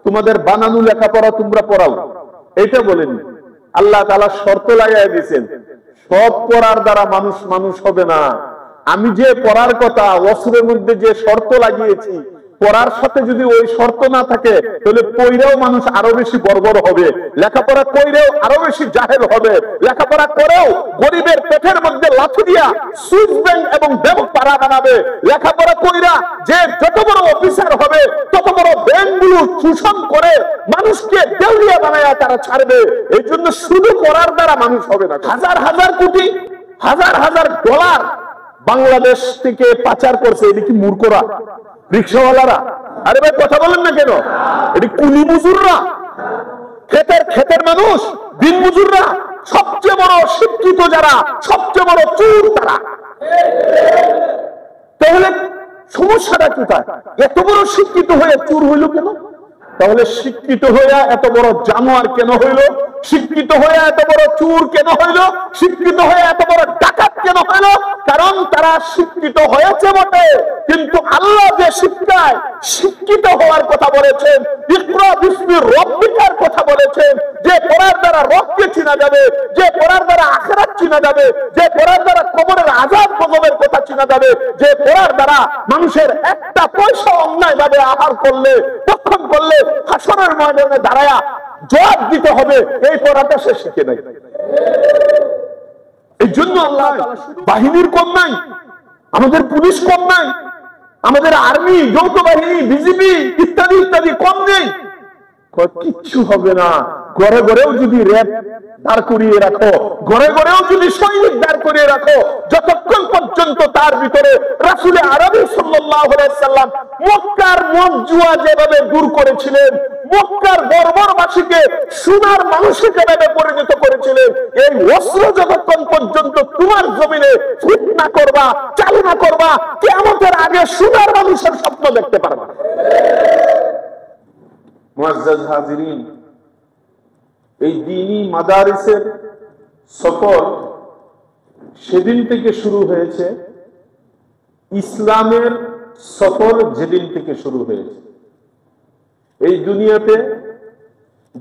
তোমাদের বানানো লেখাপড়া তোমরা পড়াও, এটা বলেন। আল্লাহ তাআলা শর্ত লাগাই দিয়েছেন, সব পড়ার দ্বারা মানুষ মানুষ হবে না। আমি যে পড়ার কথা ওয়াসফের মধ্যে যে শর্ত লাগিয়েছি, পড়ার সাথে যদি ওই শর্ত না থাকে তাহলে পড়েও মানুষ আরো বেশি বর্বর হবে, লেখাপড়া কইরেও আরো বেশি জাহেল হবে, লেখাপড়া করেও গরিবের পেটের মধ্যে লাথি দিয়া সুইস ব্যাংক এবং ব্যাংক পাড়া বানাবে, লেখাপড়া কইরা যে যত বড় অফিসার হবে তত বড় ব্যাংকগুলো শোষণ করে মানুষকে দেউলিয়া বানায়া তারা ছাড়বে। এই জন্য শুধু পড়ার দ্বারা মানুষ হবে না। হাজার হাজার কোটি, হাজার হাজার ডলার বাংলাদেশ থেকে পাচার করছে, এটা কি মূর্খরা, রিক্সাওয়ালারা? আরে ভাই কথা বলেন না কেন? এটি কুলি মজুররা, ক্ষেতের মানুষ, দিন মজুররা, সবচেয়ে বড় শিক্ষিত যারা, সবচেয়ে বড় চোর তারা। তাহলে সমস্যাটা কোথায়? এত বড় শিক্ষিত হয়ে চোর হইল কেন? তাহলে শিক্ষিত হইয়া এত বড় জানোয়ার কেন হইল? শিক্ষিত হয়ে এত বড় চোর কেন হইল? শিক্ষিত হয়ে এত বড় ডাকাত কেন হইল? কারণ তারা শিক্ষিত হয়েছে বটে, কিন্তু আল্লাহ যে শিক্ষায় শিক্ষিত হওয়ার কথা বলেছেন, ইকরা বিস্মি রব্বিকার কথা বলেছেন, যে পড়ার দ্বারা রবকে চিনা যাবে, যে পড়ার দ্বারা আখিরাত চিনা যাবে, যে পড়ার দ্বারা কবরের আযাব গজবের কথা চিনা যাবে, যে পড়ার দ্বারা মানুষের একটা পয়সা অন্যায় ভাবে আহার করলে, তখন করলে হাসরের ময়দানে দাঁড়ায়া জবাব দিতে হবে, এই পড়াটা সে শিখে নাই। এই জন্য আল্লাহ বাহিনীর কম নাই, আমাদের পুলিশ কম নাই, আমাদের আর্মি, যৌথ বাহিনী, বিজিবি ইত্যাদি ইত্যাদি কম নেই। কিচ্ছু হবে না। ঘরে ঘরেও যদি র্যাব দাঁড় করিয়ে রাখো, ঘরে ঘরেও যদি সৈনিক দাঁড় করিয়ে রাখো, যতক্ষণ পর্যন্ত তার ভিতরে রাসূল আরবি সাল্লাল্লাহু আলাইহি সাল্লাম মক্কার মদ জুয়া যেভাবে দূর করেছিলেন, মক্কার বর্বরবাসীকে সোনার মানুষে যেভাবে পরিণত করেছিলেন, এই অস্ত্র যতক্ষণ পর্যন্ত তোমার জমিনে ফিতনা করবা, চালনা করবা, কিয়ামতের আগে সোনার মানুষের স্বপ্ন দেখতে পারবা। মুআজ্জাজ হাজিরিন, এই দ্বীনি মাদারিসের সফর সেদিন থেকে শুরু হয়েছে, ইসলামের সফর যেদিন থেকে শুরু হয়েছে। এই দুনিয়াতে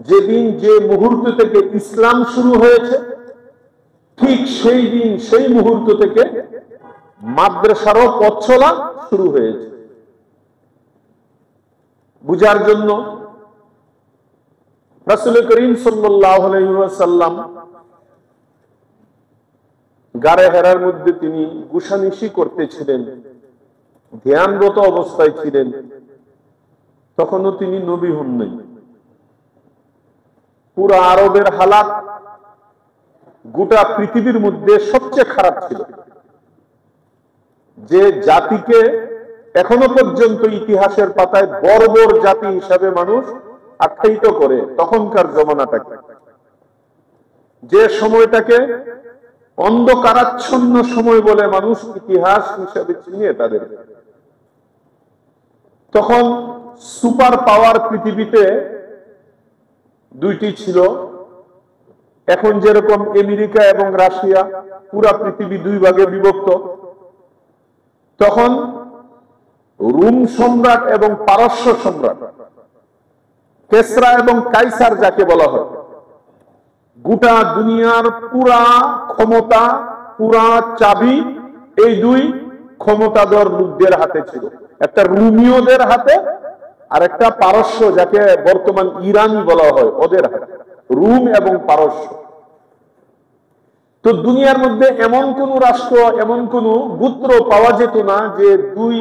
যেদিন যে মুহূর্ত থেকে ইসলাম শুরু হয়েছে, ঠিক সেই দিন সেই মুহূর্ত থেকে মাদ্রাসারও পথ চলা শুরু হয়েছে। বুঝার জন্য রাসূল করিম সাল্লাল্লাহু আলাইহি ওয়াসাল্লাম গারে হেরার মধ্যে তিনি গুশানিশি করতেছিলেন, ধ্যানরত অবস্থায় ছিলেন, তখনও তিনি নবী হন নাই। পুরো আরবের হালাত গোটা পৃথিবীর মধ্যে সবচেয়ে খারাপ ছিল। যে জাতিকে এখনো পর্যন্ত ইতিহাসের পাতায় বর্বর জাতি হিসাবে মানুষ আখ্যায়িত করে, তখনকার জমানাটাকে, যে সময়টাকে অন্ধকারাচ্ছন্ন সময় বলে মানুষ ইতিহাস হিসাবে চিনে তাদের, তখন সুপার পাওয়ার পৃথিবীতে দুইটি ছিল। এখন যেরকম আমেরিকা এবং রাশিয়া, পুরা পৃথিবী দুই ভাগে বিভক্ত, তখন রোম সম্রাট এবং পারস্য সম্রাট, কেসরা এবং কাইসার যাকে বলা হয়, গোটা দুনিয়ার পুরা ক্ষমতা, পুরা চাবি এই দুই ক্ষমতাধর লোকদের হাতে ছিল। একটা রোমীয়দের হাতে আর একটা পারস্য, যাকে বর্তমান ইরান বলা হয়, ওদের হাতে, রোম এবং পারস্য। তো দুনিয়ার মধ্যে এমন কোন রাষ্ট্র, এমন কোন গোত্র পাওয়া যেত না যে দুই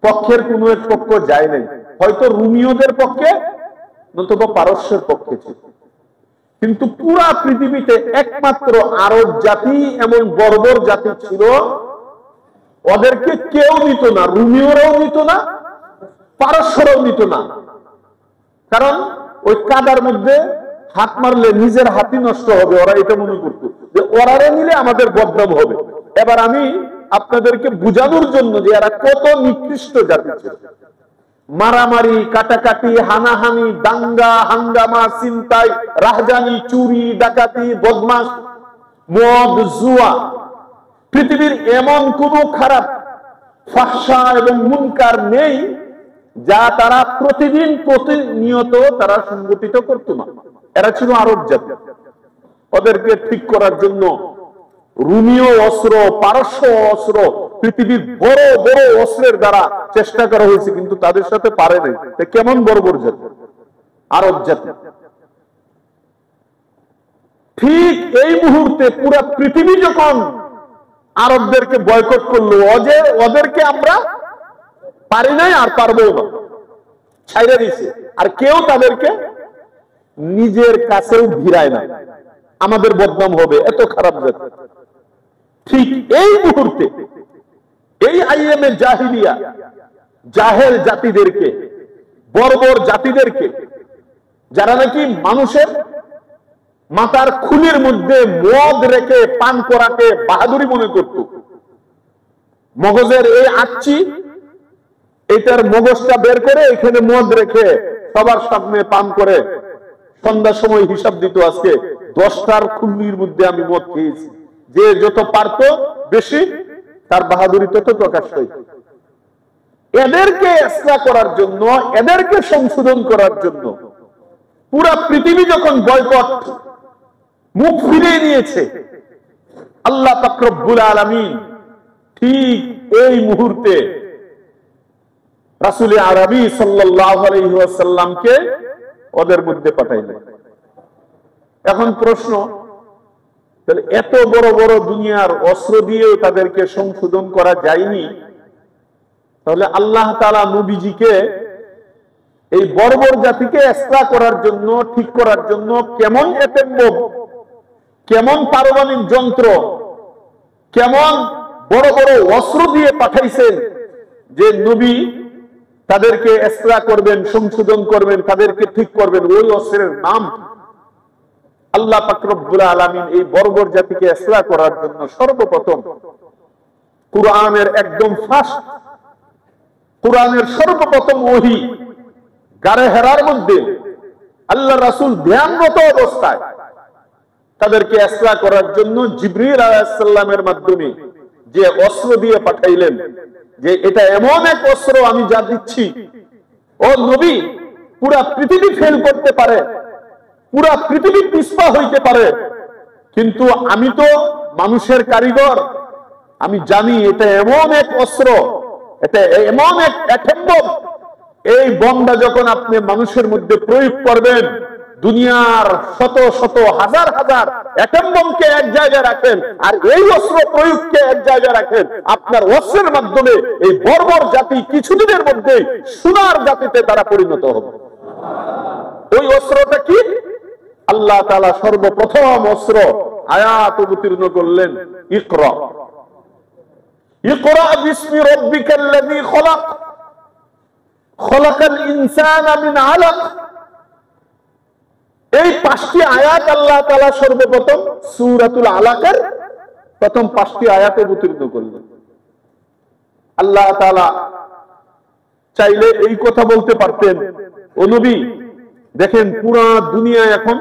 পক্ষের কোন এক পক্ষ যায় নাই, হয়তো রোমীয়দের পক্ষে নতুবা পারস্যের পক্ষে ছিল। কিন্তু পুরা পৃথিবীতে একমাত্র আরব জাতি এমন বর্বর জাতি ছিল, ওদেরকে কেউ নিত না, রোমীয়রাও নিত না, পারস্যরাও নিত না। কারণ ওই কাদার মধ্যে হাত মারলে নিজের হাতই নষ্ট হবে, ওরা এটা মনে করত যে ওরারে নিলে আমাদের বদনাম হবে। এবার আমি আপনাদেরকে বুঝানোর জন্য যে এরা কত নিকৃষ্ট জাতি ছিল। মারামারি, কাটাকাটি, হানাহানি, দাঙ্গা হাঙ্গামা, চিন্তাই, রাহজানি, চুরি, ডাকাতি, বদমাশ, মদ, জুয়া, পৃথিবীর এমন কোন খারাপ ফাহশা এবং মুনকার নেই যা তারা প্রতিদিন প্রতিনিয়ত তারা সংগঠিত করত না। এরা ছিল আরব জাতি। ওদেরকে ঠিক করার জন্য রুমীয় অস্ত্র, পারস্য অস্ত্র, পৃথিবীর বড় বড় অস্ত্রের দ্বারা চেষ্টা করা হয়েছে, কিন্তু তাদের সাথে পারে নাই। কেমন বর্বর জাতি, আরব জাতি। ঠিক এই মুহূর্তে পুরো পৃথিবী যখন আরবদেরকে বয়কট করলো, ওদেরকে আমরা পারি নাই আর পারবো না, ছাইড়া দিছে, আর কেউ তাদেরকে নিজের কাছেও ভিড়ায় না, আমাদের বদনাম হবে, এত খারাপ জাতি। ঠিক এই মুহূর্তে এই আইএমএ জাহিলিয়া জাহেল জাতিদেরকে, বর্বর জাতিদেরকে, যারা নাকি মানুষের মাথার খুলির মধ্যে মদ রেখে পান করাকে বাহাদুরি মনে করত, মগজের এই আচ্ছি এটার মগজটা বের করে এখানে মদ রেখে সবার সামনে পান করে সন্ধ্যার সময় হিসাব দিত, আজকে 10টার খুলির মধ্যে আমি মদ খেয়েছি। যে যত পারত বেশি, তার বাহাদুরি তত প্রকাশ হইত। এদেরকে ইসলাহ করার জন্য, এদেরকে সংশোধন করার জন্য পুরা পৃথিবী যখন বয়কট, মুখ ফিরিয়ে নিয়েছে, আল্লাহ পাক রব্বুল আলামিন ঠিক এই মুহূর্তে রাসূল আরবি সাল্লাল্লাহু আলাইহি ওয়াসাল্লামকে ওদের মধ্যে পাঠাইলেন। এখন প্রশ্ন, তাহলে এত বড় বড় দুনিয়ার অস্ত্র দিয়েও তাদেরকে সংশোধন করা যায়নি, তাহলে আল্লাহ তাআলা নবীজিকে এই বর্বর জাতিকে ইসলাহ করার জন্য, ঠিক করার জন্য কেমন এতেম্বম, কেমন পারমাণবিক যন্ত্র, কেমন বড় বড় অস্ত্র দিয়ে পাঠাইছেন, যে নবী তাদেরকে ইসলাহ করবেন, সংশোধন করবেন, তাদেরকে ঠিক করবেন। ওই অস্ত্রের নাম আল্লাহ পাক রব্বুল আলামিন এই বর্বর জাতিকে ইসলাহ করার জন্য সর্বপ্রথম কুরআনের একদম ফার্স্ট, কুরআনের সর্বপ্রথম ওহী গারে হেরার মধ্যে আল্লাহ রাসূল ধ্যানরত অবস্থায় তাদেরকে ইসলাহ করার জন্য জিবরিল আলাইহিস সালামের মাধ্যমে যে অস্ত্র দিয়ে পাঠাইলেন, যে এটা এমন এক অস্ত্র আমি যা দিচ্ছি, ও নবী পুরা পৃথিবী ফেল করতে পারে, পুরা পৃথিবী পিছপা হইতে পারে, কিন্তু আমি তো মানুষের কারিগর, আমি জানি এটা এমন এক অস্ত্র, এটা এমন এক অ্যাটম, এই বোমটা যখন আপনি মানুষের মধ্যে প্রয়োগ করবেন, দুনিয়ার শত শত হাজার হাজার অ্যাটম বোমকে এক জায়গায় রাখেন, আর এই অস্ত্র প্রয়োগকে এক জায়গায় রাখেন, আপনার অস্ত্রের মাধ্যমে এই বর্বর জাতি কিছুদিনের মধ্যে সোনার জাতিতে তারা পরিণত হবে। ওই অস্ত্রটা কি? আল্লাহ তাআলা সর্বপ্রথম অস্ত্র আয়াত অবতীর্ণ করলেন, ইকরা, ইকরা বিসমি রাব্বিকাল্লাযী খলাক, খলাকাল ইনসানা মিন আলাক। এই 5টি আয়াত আল্লাহ তাআলা সর্বপ্রথম সূরাতুল আলাকের প্রথম 5টি আয়াত অবতীর্ণ করলেন। আল্লাহ তাআলা চাইলে এই কথা বলতে পারতেন, ও নবী দেখেন পুরা দুনিয়া এখন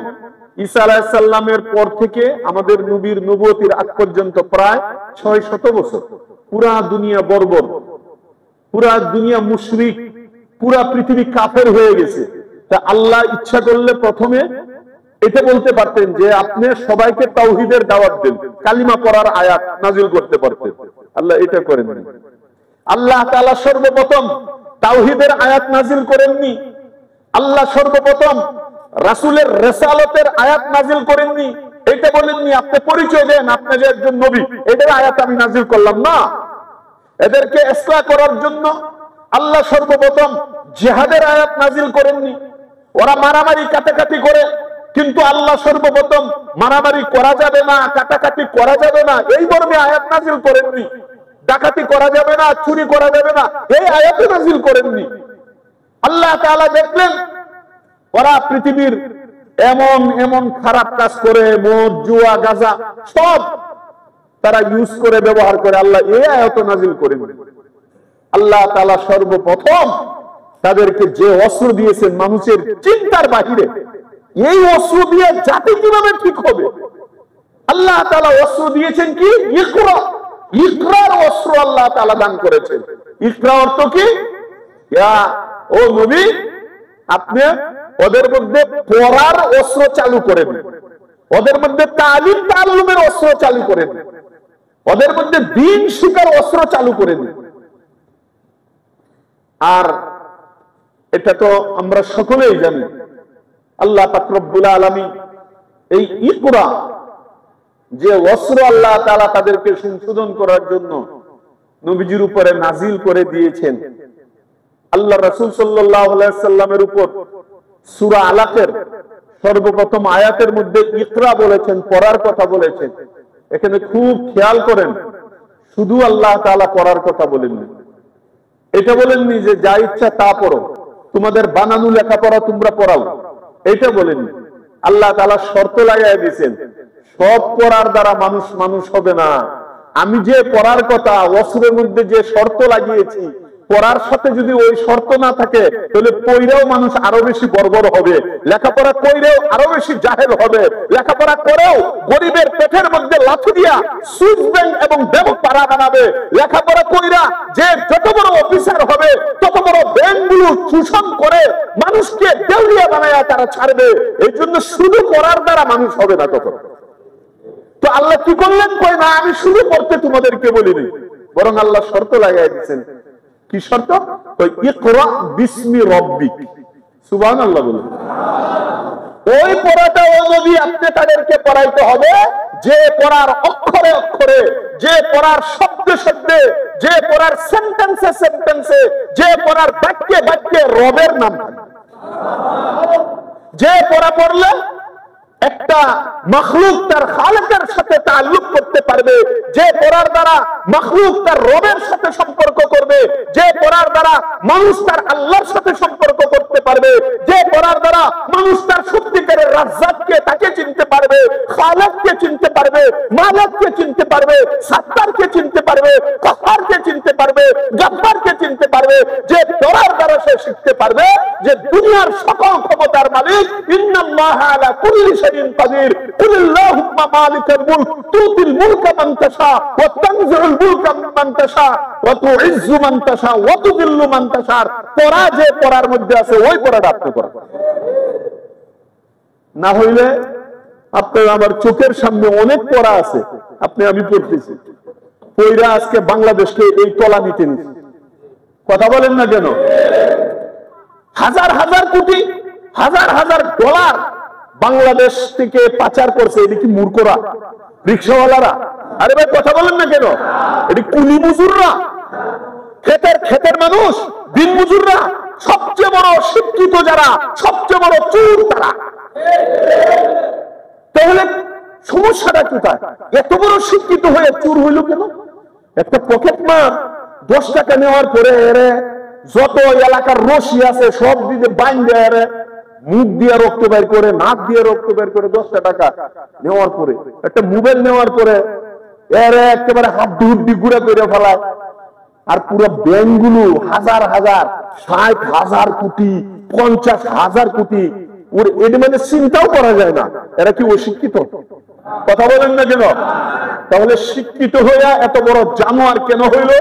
ঈসা আলাইহিস সালামের পর থেকে আমাদের নবীর নবুয়তির আগ পর্যন্ত প্রায় 600 বছর পুরা দুনিয়া বর্বর, পুরা দুনিয়া মুশরিক, পুরা পৃথিবী কাফের হয়ে গেছে। তা আল্লাহ ইচ্ছা করলে প্রথমে এটা বলতে পারতেন যে আপনি সবাইকে তাওহীদের দাওয়াত দেন, কালিমা পড়ার আয়াত নাজিল করতে পারতেন। আল্লাহ এটা করেননি। আল্লাহ তাআলা সর্বপ্রথম তাওহীদের আয়াত নাজিল করেননি। আল্লাহ সর্বপ্রথম রাসূলের রিসালাতের আয়াত নাজিল করেননি। এটা বলেননি আপনি পরিচয় দেন আপনি যে একজন নবী, এটার আয়াত আমি নাজিল করলাম না। এদেরকে ইসলাহ করার জন্য আল্লাহ সর্বপ্রথম জিহাদের আয়াত নাজিল করেননি। ওরা মারামারি কাটাকাটি করে, কিন্তু আল্লাহ সর্বপ্রথম মারামারি করা যাবে না, কাটাকাটি করা যাবে না এই মর্মে আয়াত নাজিল করেননি। ডাকাতি করা যাবে না, চুরি করা যাবে না এই আয়াত নাজিল করেননি। আল্লাহ তাআলা দেখলেন ওরা পৃথিবীর এমন এমন খারাপ কাজ করে, মদ, জুয়া, গাঁজা সব তারা ইউজ করে, ব্যবহার করে, আল্লাহ এই আয়াত নাজিল করেননি। আল্লাহ তাআলা সর্বপ্রথম তাদেরকে যে অস্ত্র দিয়েছেন মানুষের চিন্তার বাহিরে, এই অস্ত্র দিয়ে জাতি কিভাবে ঠিক হবে, আল্লাহ তাআলা অস্ত্র দিয়েছেন কি? ইকরা, ইকরার অস্ত্র আল্লাহ তাআলা দান করেছেন। ইকরা অর্থ কি? ইয়া ও নবী আপনি ওদের মধ্যে পড়ার অস্ত্র চালু করে দিন, ওদের মধ্যে তালিম তাল্লুমের অস্ত্র চালু করে দিন, ওদের মধ্যে দিন শিকার অস্ত্র চালু করে দিন। আর এটা তো আমরা সকলেই জানি আল্লাহ পাক রব্বুল আলামিন এই ইকরা যে অস্ত্র আল্লাহ তাআলা তাদেরকে সংশোধন করার জন্য নবীজির উপরে নাজিল করে দিয়েছেন। আল্লাহ রাসূল সাল্লাল্লাহু আলাইহি সাল্লামের উপর সূরা আলাকের সর্বপ্রথম আয়াতের মধ্যে ইকরা বলেছেন, পড়ার কথা বলেছেন। এখানে খুব খেয়াল করেন, শুধু আল্লাহ তাআলা পড়ার কথা বলেননি, এটা বলেননি যে যা ইচ্ছা তা পড়ো, তোমাদের বানানো লেখাপড়া তোমরা পড়াও, এটা বলেননি। আল্লাহ তাআলা শর্ত লাগাই দিয়েছেন, সব পড়ার দ্বারা মানুষ মানুষ হবে না। আমি যে পড়ার কথা অস্ত্রের মধ্যে যে শর্ত লাগিয়েছি, পড়ার সাথে যদি ওই শর্ত না থাকে তাহলে পড়েও মানুষ আরো বেশি বর্বর হবে, লেখাপড়া কইরেও আরো বেশি জাহেল হবে, লেখাপড়া করেও গরিবের পেটের মধ্যে লাথি দিয়া সুইস ব্যাংক এবং ব্যাংক পাড়া বানাবে, লেখাপড়া কইরা যে যত বড় অফিসার হবে তত বড় ব্যাংকগুলো শোষণ করে মানুষকে দেউলিয়া বানায়া তারা ছাড়বে। এই জন্য শুধু পড়ার দ্বারা মানুষ হবে না। তখন তো আল্লাহ কি করলেন, কই না আমি শুধু পড়তে তোমাদেরকে বলিনি, বরং আল্লাহ শর্ত লাগাই দিয়েছেন। কি শর্ত? ইকরা বিসমি রাব্বিক, সুবহানাল্লাহ বলুন। ওই পড়াটা ও নবী আপনি তাদেরকে পড়াইতে হবে যে পড়ার অক্ষরে অক্ষরে, যে পড়ার শব্দে শব্দে, যে পড়ার সেন্টেন্সে সেন্টেন্সে, যে পড়ার বাক্যে বাক্যে রবের নাম, যে পড়া পড়লে একটা মখলুক তার খালেকের সাথে তাল্লুক করতে পারবে, যে পড়ার দ্বারা মখলুক তার রবের সাথে সম্পর্ক করবে, যে পড়ার দ্বারা মানুষ তার আল্লাহর সাথে সম্পর্ক করতে পারবে, যে পড়ার দ্বারা মানুষ তার সত্যিকারের রাজ্জাককে তাকে চিনতে পারবে, খালেককে চিনতে পারবে, মালিককে চিনতে পারবে, সাত্তারকে চিনতে পারবে, কাহারকে চিনতে পারবে, গফফারকে চিনতে পারবে। যে পড়ার দ্বারা সে শিখতে পারবে যে দুনিয়ার সকল ক্ষমতার মালিক ইন্নাল্লাহা আলা কুল্লি শাইইন কাদির, কুলিল্লাহুম্মা মালিকাল মুলক তুতিল মুলকা মান তাশা ওয়া তানজিউল মুলকা মিম্মান তাশা ওয়া তুইজ্জু মান তাশা ওয়া তুযিল্লু মান তাশা। পড়া যে পড়ার মধ্যে আছে ওই পড়াটা আপনি করেন, না হইলে আপনার আমার চোখের সামনে অনেক পড়া আছে, আপনি আমি পড়তেছি, পড়া আজকে বাংলাদেশকে এই তলা নিতে নিচ্ছে। কথা বলেন না কেন? হাজার হাজার কোটি, হাজার হাজার ডলার বাংলাদেশ থেকে পাচার করছে। এটি কি মূর্খরা, রিক্সাওয়ালারা? আরে ভাই কথা বলেন না কেন? এটি কুলি মজুররা, ক্ষেতের মানুষ, দিন মজুররা, সবচেয়ে বড় শিক্ষিত যারা, সবচেয়ে বড় চোর তারা। তাহলে সমস্যাটা কোথায়? এত বড় শিক্ষিত হয়ে চোর হইল কেন? একটা পকেট মার 10 টাকা নেওয়ার পরে এরে যত এলাকার রশি আছে সব দিকে বাইন্ধে এরে মুখ দিয়ে রক্ত বের করে, নাক দিয়ে রক্ত বের করে 10 টাকা নেওয়ার পরে, একটা মোবাইল নেওয়ার পরে এরে একেবারে হাড্ডি হুড্ডি গুঁড়া করে ফেলায়। আর পুরো ব্যাংকগুলো হাজার হাজার, 60,000 কোটি, 50,000 কোটি, ওর এর মানে চিন্তাও করা যায় না। এরা কি অশিক্ষিত? কথা বলেন না কেন? তাহলে শিক্ষিত হইয়া এত বড় জানোয়ার কেন হইল?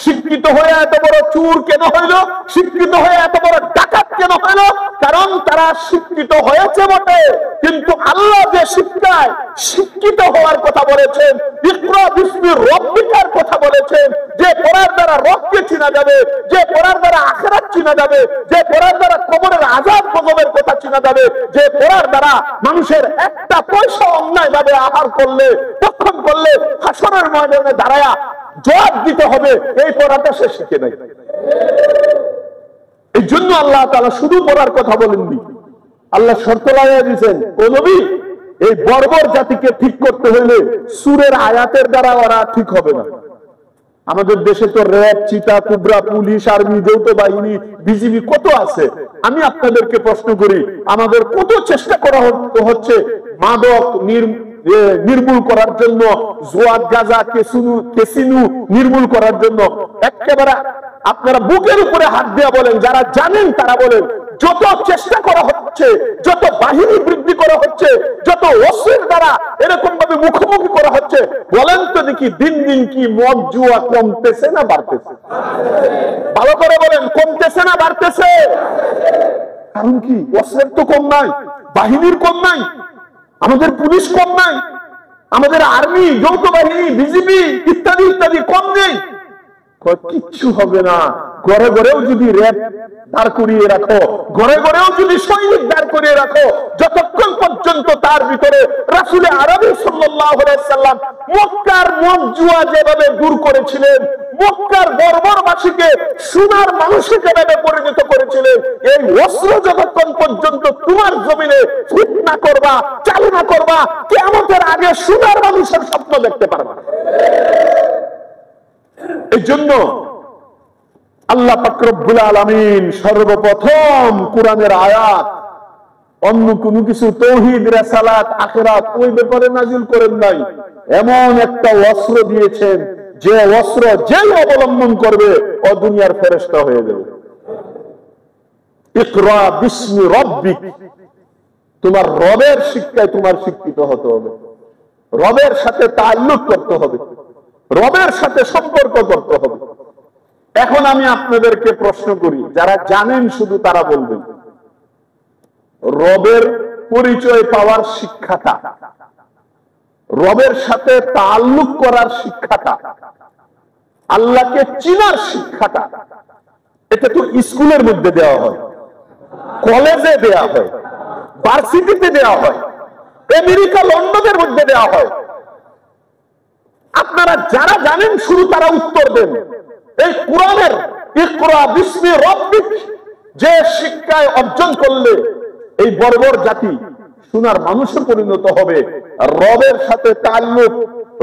শিক্ষিত হয়ে এত বড় চোর কেন হইল? শিক্ষিত হয়ে এত বড় ডাকাত কেন হইল? কারণ তারা শিক্ষিত হয়েছে বটে, কিন্তু আল্লাহ যে শিক্ষায় শিক্ষিত হওয়ার কথা বলেছেন, ইকরা বিসমি রাব্বিকার কথা বলেছেন, যে পড়ার দ্বারা রবকে চিনা যাবে, যে পড়ার দ্বারা আখিরাত চিনা যাবে, যে পড়ার দ্বারা কবরের আযাব গজবের কথা চিনা যাবে, যে পড়ার দ্বারা মানুষের একটা পয়সা অন্যায় ভাবে আহার করলে, তখন করলে হাসরের ময়দানে দাঁড়ায়া জবাব দিতে হবে, এই পড়াটা সে শিখে নাই। এই জন্য আল্লাহ তাআলা শুধু পড়ার কথা বলেননি, আল্লাহ শর্ত লাগাই দিয়েছেন, ও নবী এই বর্বর জাতিকে ঠিক করতে হলে সূরের আয়াতের দ্বারা ওরা ঠিক হবে না। আমাদের দেশে তো র‍্যাব, চিতা, কুবরা, পুলিশ, আর্মি, যৌথ বাহিনী, বিজিবি কত আছে। আমি আপনাদেরকে প্রশ্ন করি, আমাদের কত চেষ্টা করা হচ্ছে মাদক নির্মূল করার জন্য, জোয়াদ, গাঁজা, কেসিনু নির্মূল করার জন্য। একেবারে আপনারা বুকের উপরে হাত দিয়ে বলেন, যারা জানেন তারা বলেন, যত চেষ্টা করা হচ্ছে, যত বাহিনী বৃদ্ধি করা হচ্ছে, যত অস্ত্রের দ্বারা এরকম ভাবে মুখোমুখি করা হচ্ছে, বলেন তো দেখি দিন দিন কি মদ জুয়া কমতেছে না বাড়তেছে? ভালো করে বলেন, কমতেছে না বাড়তেছে? কারণ কি? অস্ত্রের তো কম নাই, বাহিনীর কম নাই, আমাদের পুলিশ কম নাই, আমাদের আর্মি, যৌথ বাহিনী, বিজিবি ইত্যাদি ইত্যাদি কম নেই। কিচ্ছু হবে না। ঘরে ঘরেও যদি র্যাব দাঁড় করিয়ে রাখো, ঘরে ঘরেও যদি সৈনিক দাঁড় করিয়ে রাখো, যতক্ষণ পর্যন্ত তার ভিতরে রাসূল আরবি সাল্লাল্লাহু আলাইহি সাল্লাম মক্কার মদ জুয়া যেভাবে দূর করেছিলেন, মক্কার বর্বরবাসীকে সোনার মানুষে যেভাবে পরিণত করেছিলেন, এই অস্ত্র যতক্ষণ পর্যন্ত তোমার জমিনে ফিতনা করবা, চালনা করবা, কিয়ামতের আগে সোনার মানুষের স্বপ্ন দেখতে পারবা। এই জন্য আল্লাহ পাক রব্বুল আলামিন সর্বপ্রথম কোরআনের আয়াত অন্য কোনো কিছু তাওহীদ, রিসালাত, আখিরাত ওই ব্যাপারে নাযিল করেন নাই। এমন একটা অস্ত্র দিয়েছেন যে অস্ত্র যেই অবলম্বন করবে ও দুনিয়ার ফেরেশতা হয়ে যাবে। ইকরা বিসমি রাব্বিক, তোমার রবের শিক্ষায় তোমার শিক্ষিত হতে হবে, রবের সাথে তাআল্লুক করতে হবে, রবের সাথে সম্পর্ক করতে হবে। এখন আমি আপনাদেরকে প্রশ্ন করি, যারা জানেন শুধু তারা বলবেন, রবের পরিচয় পাওয়ার শিক্ষাটা, রবের সাথে তাআল্লুক করার শিক্ষাটা, আল্লাহকে চিনার শিক্ষাটা, এটা তো স্কুলের মধ্যে দেওয়া হয়, কলেজে দেওয়া হয়, ভার্সিটিতে দেওয়া হয়, আমেরিকা লন্ডনের মধ্যে দেওয়া হয়। আপনারা যারা জানেন শুধু তারা উত্তর দেন। এই কোরআনের ইকরা বিসমি রাব্বিক যে শিক্ষায় অর্জন করলে এই বর্বর জাতি সোনার মানুষে পরিণত হবে, রবের সাথে তাআল্লুক,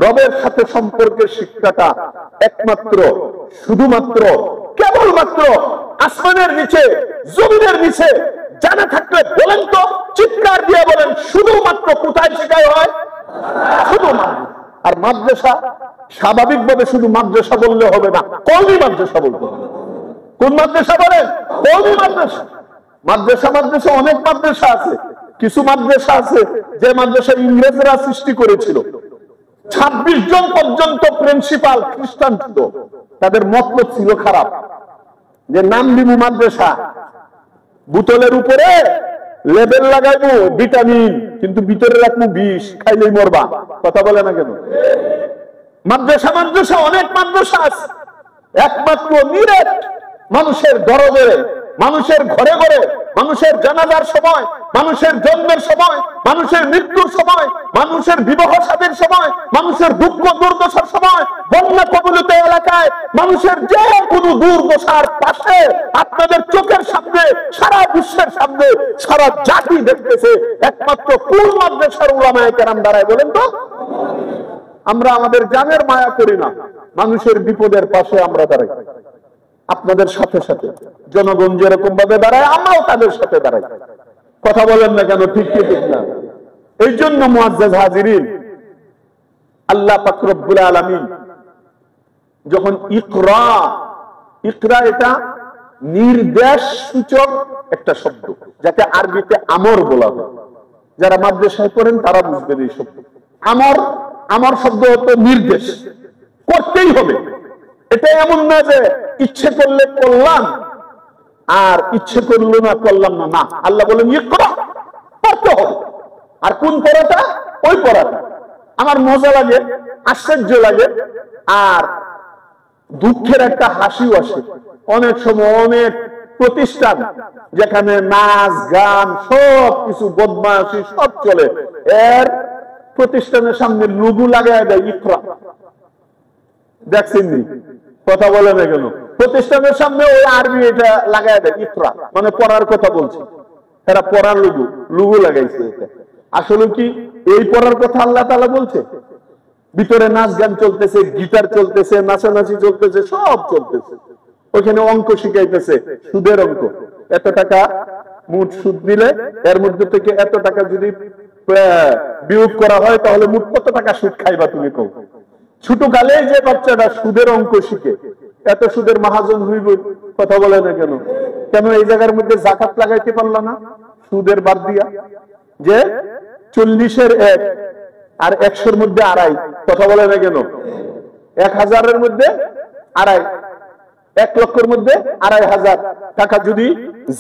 রবের সাথে সম্পর্কের শিক্ষাটা একমাত্র শুধুমাত্র কেবলমাত্র আসমানের নিচে জমিনের নিচে জানা থাকলে বলেন তো, চিৎকার দিয়ে বলেন, শুধুমাত্র কোথায় শেখায় হয়? শুধুমাত্র। আর মাদ্রাসা স্বাভাবিকভাবে শুধু মাদ্রাসা বললে হবে না, কওমি মাদ্রাসা বলতে হবে। কোন মাদ্রাসা বলেন? কওমি মাদ্রাসা। মাদ্রাসা মাদ্রাসা অনেক মাদ্রাসা আছে। কিছু মাদ্রাসা আছে যে মাদ্রাসা ইংরেজরা সৃষ্টি করেছিল, 26 জন পর্যন্ত প্রিন্সিপাল খ্রিস্টান ছিল। তাদের মতলব ছিল খারাপ, যে নাম দিব মাদ্রাসা, বোতলের উপরে লেবেল লাগাইবো ভিটামিন, কিন্তু ভিতরে রাখবো বিষ, খাইলেই মরবা। কথা বলে না কেন? মাদ্রাসা মাদ্রাসা অনেক মাদ্রাসা আছে, একমাত্র নিরেট মানুষের দরজে, মানুষের ঘরে ঘরে, মানুষের জানাজার সময়, মানুষের জন্মের সময়, মানুষের মৃত্যুর সময়, মানুষের বিবাহ সাথীর সময়, মানুষের দুঃখ দুর্দশার সময়, বন্যা কবলিত এলাকায় মানুষের যে কোনো দুর্দশার পাশে আপনাদের চোখের সামনে, সারা বিশ্বের সামনে সারা জাতি দেখতেছে, একমাত্র কোন মাদ্রাসার উলামায়ে কেরাম দাঁড়ায় বলেন তো? আমরা আমাদের জানের মায়া করি না, মানুষের বিপদের পাশে আমরা দাঁড়াই। আপনাদের সাথে সাথে জনগণ যেরকম ভাবে দাঁড়ায়, আমরাও তাদের সাথে দাঁড়াই। কথা বলেন না কেন? ঠিক কি ঠিক না? এই জন্য মুআজ্জাজ হাজিরিন, আল্লাহ পাক রব্বুল আলামিন যখন ইকরা, ইকরা এটা নির্দেশ সূচক একটা শব্দ, যাকে আরবিতে আমর বলা হয়। যারা মাদ্রাসায় পড়েন তারা বুঝবেন এই শব্দ। আমর, আমর শব্দ হতো নির্দেশ, করতেই হবে। এটা এমন না যে ইচ্ছে করলে করলাম আর ইচ্ছে করলো না করলাম না, না। আল্লাহ বলেন ইকরা, পড়তে হবে। আর কোন পড়াটা? ওই পড়াটা। আমার মজা লাগে, আশ্চর্য লাগে, আর দুঃখের একটা হাসিও আসে। অনেক সময় অনেক প্রতিষ্ঠান যেখানে নাচ গান সব কিছু বদমাশি সব চলে, এর প্রতিষ্ঠানের সামনে লোগো লাগায় দেয় ইকরা। দেখছেন? কথা বলে না কেন? প্রতিষ্ঠানের সামনে ওই আরবি এটা লাগায় দেয় ইকরা, মানে পড়ার কথা বলছে। এরা পড়ার লোগো লাগাইছে। এটা আসলে কি এই পড়ার কথা আল্লাহ তাআলা বলছে? ভিতরে নাচ গান চলতেছে, গিটার চলতেছে, নাচানাচি চলতেছে, সব চলতেছে। ওখানে অঙ্ক শিখাইতেছে, সুদের অঙ্ক। এত টাকা মোট সুদ দিলে এর মধ্যে থেকে এত টাকা যদি বিয়োগ করা হয় তাহলে মোট কত টাকা সুদ খাইবা তুমি কও। ছোট কালে যে বাচ্চাটা সুদের অঙ্ক শিখে, এত সুদের মাহাজন হইব, কথা বলে না কেন? কেন এই জায়গার মধ্যে যাকাত লাগাইতে পারল না সুদের বাদ দিয়া? যে 40-এর 1 আর 100-র মধ্যে 2.5, কথা বলে না কেন? 1000-এর মধ্যে 2.5, 1 লক্ষের মধ্যে 2.5 টাকা যদি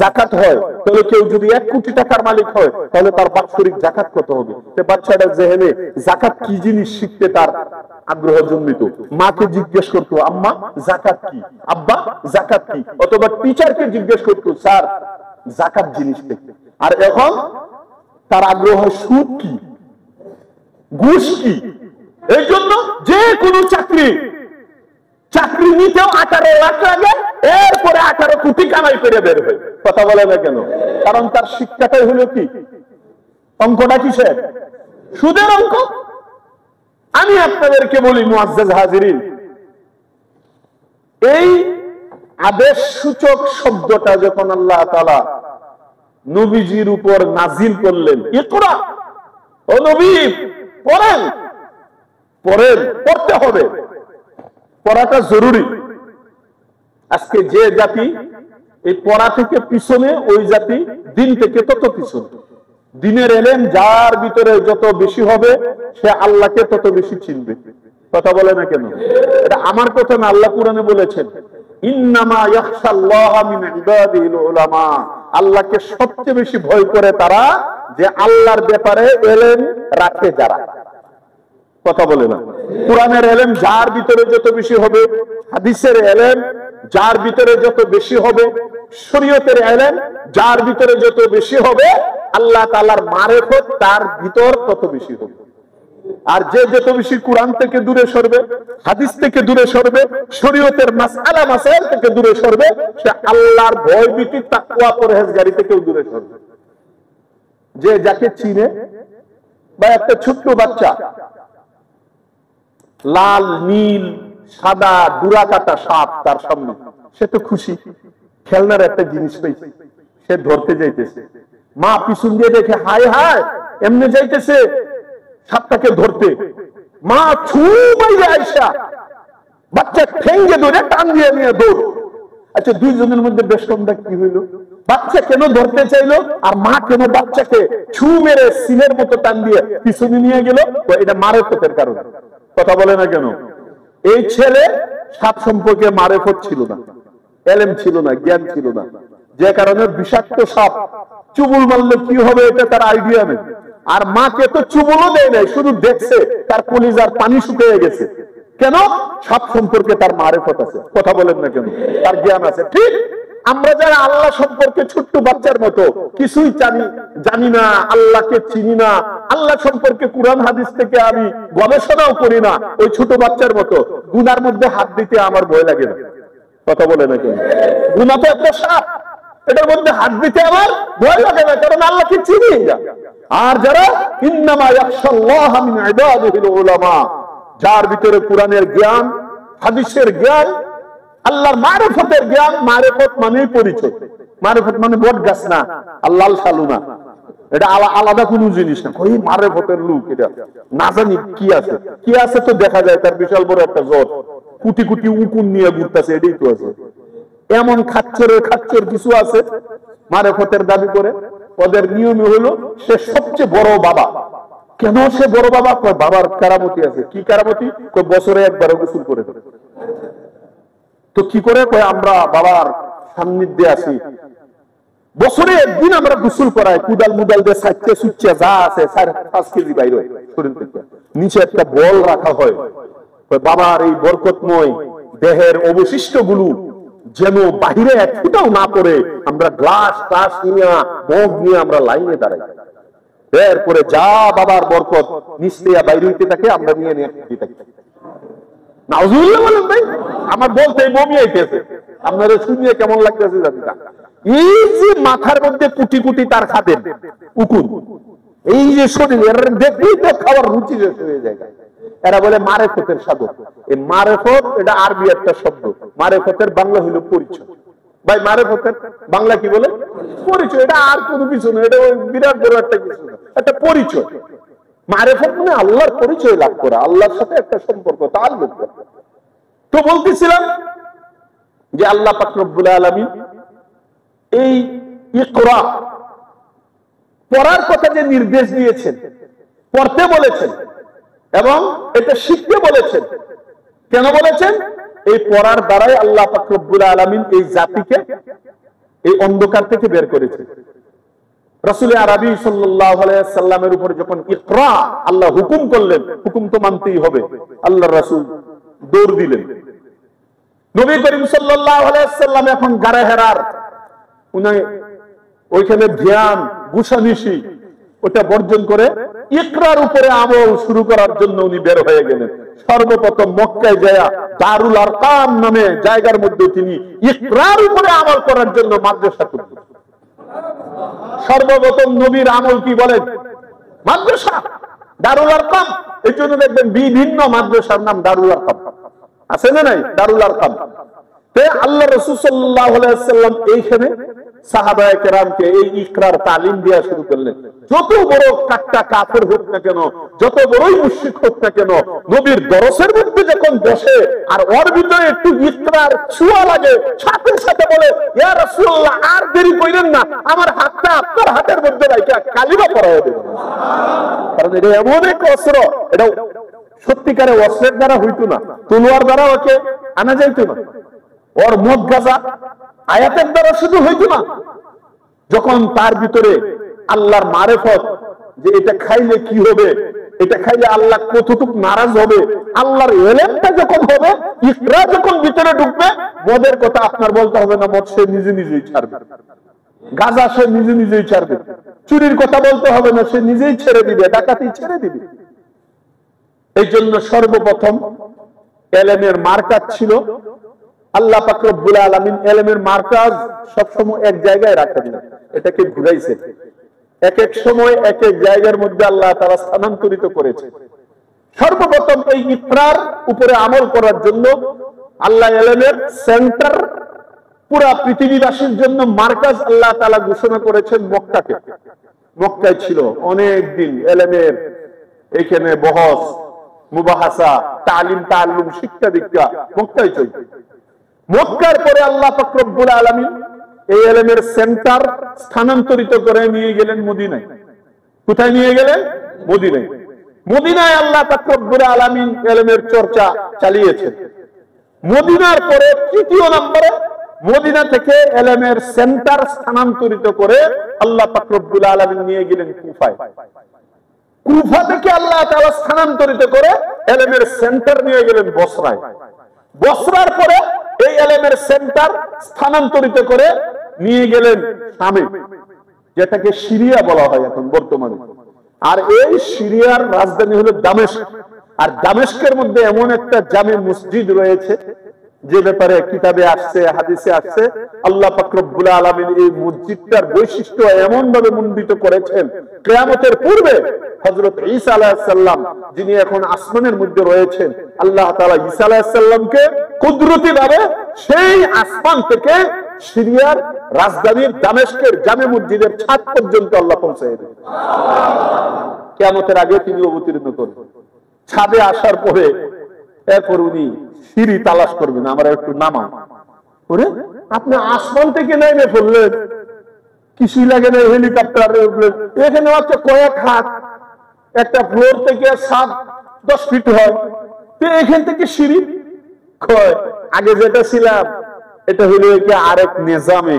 জাকাত হয়, তাহলে কেউ যদি 1 কোটি টাকার মালিক হয়, তাহলে তার বাৎসরিক জাকাত কত হবে? বাচ্চাটা জেহেনে জাকাত কি জিনিস শিখতে তার আগ্রহ জন্মিত, মাকে জিজ্ঞেস করতো আম্মা জাকাত কি, আব্বা জাকাত কি, অথবা টিচারকে জিজ্ঞেস করতো স্যার জাকাত জিনিসটা কি। আর এখন তার আগ্রহ সুদ কি, ঘুষ কি। এই জন্য যে কোনো চাকরি নিতেও 18 লাখ লাগে, এরপরে 18 কোটি কামাই করে বের হয়, কথা বলে না কেন? কারণ তার শিক্ষাটাই হলো কি, অঙ্কটা কিসের? সুদের অঙ্ক। আমি আপনাদেরকে বলি মুআজ্জাজ হাজিরিন, এই আদেশ সূচক শব্দটা যখন আল্লাহ তাআলা নবীজির উপর নাজিল করলেন, ইকরা, ও নবী পড়েন, পড়তে হবে, পড়াটা জরুরি। আজকে যে জাতি এই পড়া থেকে পিছনে, ওই জাতি দিন থেকে তত পিছনে। দিনের এলেম যার ভিতরে যত বেশি হবে, সে আল্লাহকে তত বেশি চিনবে, কথা বলে না কেন? এটা আমার কথা না, আল্লাহ কুরআনে বলেছেন ইন্নামা ইয়াখশাল্লাহা মিন ইবাদিহিল উলামা, আল্লাহকে সবচেয়ে বেশি ভয় করে তারা যে আল্লাহর ব্যাপারে এলেম রাখে যারা, কথা বলে না। কোরআনের এলেম যার ভিতরে যত বেশি হবে, হাদিসের এলেম যার ভিতরে যত বেশি হবে, শরীয়তের এলেম যার ভিতরে যত বেশি হবে, আল্লাহ তাআলার মারিফত তার ভিতর তত বেশি হবে। আর যে যত বেশি কোরআন থেকে দূরে সরবে, হাদিস থেকে দূরে সরবে, শরীয়তের মাসআলা মাসাইল থেকে দূরে সরবে, সে আল্লাহর ভয় ভীতি তাকওয়া পরহেজগারি থেকেও দূরে সরবে। যে যাকে চিনে, বা একটা ছোট্ট বাচ্চা লাল নীল সাদা দুরা কাটা সাপ তার সামনে, সে তো খুশি, খেলনার একটা জিনিস পেয়েছে, সে ধরতে যাইতেছে, মা পিছন দিয়ে দেখে হায় হায় এমনি যাইতেছে সাপটাকে ধরতে, মা ছু মাইরে আইসা বাচ্চা ঠেঙ্গে ধরে টান দিয়ে নিয়ে দৌড়। আচ্ছা, দুইজনের মধ্যে বেষ্টনটা কি হইল? বাচ্চা কেন ধরতে চাইলো, আর মা কেন বাচ্চাকে ছু মেরে সিলের মতো টান দিয়ে পিছনে নিয়ে গেল? এটা মারেফতের কারণে, কথা বলে না কেন? এই ছেলে সাপ সম্পর্কে মারেফত ছিল না, এলেম ছিল না, জ্ঞান ছিল না, যে কারণে বিষাক্ত সাপ চুবুল মারলে কি হবে এটা তার আইডিয়া নেই। আর মাকে তো চুবুলও দেয় নাই, শুধু দেখছে, তার কলিজার পানি শুকিয়ে গেছে। কেন? সাপ সম্পর্কে তার মারেফত আছে, কথা বলেন না কেন? তার জ্ঞান আছে। ঠিক আমরা যারা আল্লাহ সম্পর্কে ছোট্ট বাচ্চার মতো কিছুই জানি না, আল্লাহকে চিনি না, আল্লাহ সম্পর্কে কোরআন হাদিস থেকে আমি গবেষণাও করি না, ওই ছোট বাচ্চার মতো গুনার মধ্যে হাত দিতে আমার ভয় লাগে না, কথা বলে না কেন? গুনাহ তো একটা সাপ, এটার মধ্যে হাত দিতে আমার ভয় লাগে না, কারণ আল্লাহকে চিনি না। আর যারা ইন্নামা ইয়াখশাল্লাহা মিন ইবাদিহিল উলামা, যার ভিতরে কোরআনের জ্ঞান, হাদিসের জ্ঞান, আল্লাহর মারিফতের জ্ঞান, মারিফত মানে পরিচয়, মারিফত মানে বট গাছ না, আল্লাহ শালু না, এটা আলাদা কোনো জিনিস না। ওই মারিফতের লোক, এটা না জানি কি আছে, কি আছে তো দেখা যায় তার বিশাল বড় একটা জ্বর, কোটি কোটি উকুন নিয়ে ঘুরতেছে, এটাই তো আছে। এমন খাচ্চর কিছু আছে মারিফতের দাবি করে, ওদের নিয়ম হলো সে সবচেয়ে বড় বাবা। কেন সে বড় বাবা? বাবার কারামতি আছে। কি কারামতি? বছরে একবার গোসল করে দেবে। তো কি করে? আমরা বাবার সান্নিধ্যে আসি, বছরে একদিন আমরা গোসল করাই, কুদাল মুদাল দিয়ে সাইচে সুচ্চে যা আছে 5 কেজি বাইরে শরীর থেকে, নিচে একটা বল রাখা হয়, বাবার এই বরকতময় দেহের অবশিষ্ট গুলো যেন বাহিরে এক ফুটাও না পড়ে, আমরা গ্লাস টাস নিয়ে মগ নিয়ে আমরা লাইনে দাঁড়াই। এরপরে যা বাবার বরকত নিচে বাইরে হইতে থাকে, আমরা নিয়ে নিয়ে থাকি। নাউজুবিল্লাহ বলেন ভাই, আমার বলতে বমি আইতেছে, আপনারা শুনিয়ে কেমন লাগতেছে জানি না। এই যে মাথার মধ্যে কোটি কোটি তার খাদেন উকুন, এই যে শরীর, এর দেখলেই তো খাওয়ার রুচি শেষ হয়ে যায়। এরা বলে মারেফতের সাধক। এই মারেফত এটা আরবি একটা শব্দ, মারেফতের বাংলা হলো পরিচয়। ভাই মারেফতের বাংলা কি বলে? পরিচয়। এটা আর কোনো কিছু না, এটা বিরাট বড় একটা কিছু না, একটা পরিচয়। মারেফত মানে আল্লাহর পরিচয় লাভ করা, আল্লাহর সাথে একটা সম্পর্ক, তাআল্লুক করা। তো বলতেছিলাম যে আল্লাহ পাক রব্বুল আলামিন এই ইকরা পড়ার কথা যে নির্দেশ দিয়েছেন, পড়তে বলেছেন এবং এটা শিখতে বলেছেন। কেন বলেছেন? এই পড়ার দ্বারাই আল্লাহ পাক রব্বুল আলামিন এই জাতিকে এই অন্ধকার থেকে বের করেছেন। রাসূল আরবি সাল্লাল্লাহু আলাইহি ওয়াসাল্লামের উপর যখন ইকরা আল্লাহ হুকুম করলেন, হুকুম তো মানতেই হবে, আল্লাহর রাসূল দৌড় দিলেন। নবী করিম সাল্লাল্লাহু আলাইহি ওয়াসাল্লাম এখন গারে হেরার উনি ওইখানে ধ্যান গুসানিশি ওটা বর্জন করে ইকরার উপরে আমল শুরু করার জন্য উনি বের হয়ে গেলেন। সর্বপ্রথম মক্কায় যায় দারুল আরকাম নামে জায়গার মধ্যে তিনি ইকরার উপরে আমল করার জন্য মাদ্রাসা করলেন। সর্বপ্রথম নবীর আমল কি বলেন? মাদ্রাসা, দারুল আরকাম। এই জন্য দেখবেন বিভিন্ন মাদ্রাসার নাম দারুল আরকাম আছে না নাই? দারুল আরকাম। আল্লাহ রাসূল সাল্লাল্লাহু আলাইহি ওয়াসাল্লাম এইখানে সাহাবায়ে কেরামকে এই ইকরার তালিম দেওয়া শুরু করলেন। যত বড় কাট্টা কাফের হোক না কেন, যত বড়ই মুশরিক হোক না কেন, নবীর দরসের মধ্যে যখন বসে আর ওর ভিতরে একটু ইকরার ছোঁয়া লাগে, সাথে সাথে বলে ইয়া রাসূলুল্লাহ আর দেরি কইরেন না, আমার হাতটা আপনার হাতের মধ্যে রাখা কালিমা পড়ায় দেন। কারণ এটা এমন এক অস্ত্র, এটা সত্যিকারে অস্ত্রের দ্বারা হইতো না, তলোয়ার দ্বারা ওকে আনা যাইতো না, ওর মদ গাজা আয়াতের দ্বারা শুধু হইতো না। যখন তার ভিতরে আল্লাহর মারেফত, যে এটা খাইলে কি হবে, এটা খাইলে আল্লাহ কতটুকু নারাজ হবে, আল্লাহর এলেমটা যখন হবে, ইকরা যখন ভিতরে ঢুকবে, মদের কথা আপনার বলতে হবে না, মদ সে নিজে নিজেই ছাড়বে, গাজা সে নিজে নিজেই ছাড়বে, চুরির কথা বলতে হবে না, সে নিজেই ছেড়ে দিবে, ডাকাতি ছেড়ে দিবে। এই জন্য সর্বপ্রথম এলেমের মার্কাজ ছিল। আল্লাহ পাক রব্বুল আলামিন এলেমের মার্কাজ সবসময় এক জায়গায় রাখেন না, এটাকে ঘুরাইছে। এক এক সময় এক এক জায়গার মধ্যে আল্লাহ তাআলা স্থানান্তরিত করেছে। সর্বপ্রথম এই ইকরার উপরে আমল করার জন্য আল্লাহ এলেমের সেন্টার পুরা পৃথিবীবাসীর জন্য মার্কাজ আল্লাহ তাআলা ঘোষণা করেছেন মক্কাকে। মক্কায় ছিল অনেক দিন এলেমের এখানে বহস মুবাহাসা তালিম তাআল্লুম শিক্ষা দীক্ষা মক্কায় চলত। মক্কার পরে আল্লাহ পাক রব্বুল আলামিন এই ইলমের সেন্টার স্থানান্তরিত করে নিয়ে গেলেন মদিনায়। কোথায় নিয়ে গেলেন? মদিনায়। মদিনায় আল্লাহ পাক রব্বুল আলামিন ইলমের চর্চা চালিয়েছেন। মদিনার পরে তৃতীয় নম্বরে মদিনা থেকে ইলমের সেন্টার স্থানান্তরিত করে আল্লাহ পাক রব্বুল আলামিন নিয়ে গেলেন কুফায়। কুফা থেকে আল্লাহ তাআলা স্থানান্তরিত করে ইলমের সেন্টার নিয়ে গেলেন বসরায়। বসরার পরে এই ইলমের সেন্টার স্থানান্তরিত করে নিয়ে গেলেন শামে, যেটাকে সিরিয়া বলা হয় এখন বর্তমানে। আর এই সিরিয়ার রাজধানী হলো দামেস্ক। আর দামেস্কের মধ্যে এমন একটা জামে মসজিদ রয়েছে যে ব্যাপারে কিতাবে আসছে, হাদিসে আসছে, আল্লাহ পাক রব্বুল আলামিন এই মসজিদটার বৈশিষ্ট্য এমন ভাবে মণ্ডিত করেছেন, কিয়ামতের পূর্বে হযরত ঈসা আলাইহিস সালাম যিনি এখন আসমানের মধ্যে রয়েছেন, আল্লাহ তাআলা ঈসা আলাইহিস সালামকে কুদরতি ভাবে সেই আসমান থেকে সিরিয়ার রাজধানী দামেস্কের জামে মসজিদের ছাদ পর্যন্ত আল্লাহ পৌঁছায় দেন। কিয়ামতের আগে তিনি অবতীর্ণ করবেন। ছাদে আসার পরে এরপর উনি সিঁড়ি তালাশ করবেন, আমরা একটু নামাও। ওরে আপনি আসমান থেকে নেমে পড়লেন, কিছুই লাগে না, হেলিকপ্টার এখানে হচ্ছে কয়েক হাত, একটা ফ্লোর থেকে 7-10 ফিট হয়, তো এখান থেকে সিঁড়ি কয়। আগে যেটা ছিলাম এটা হলো কি আরেক নিজামে,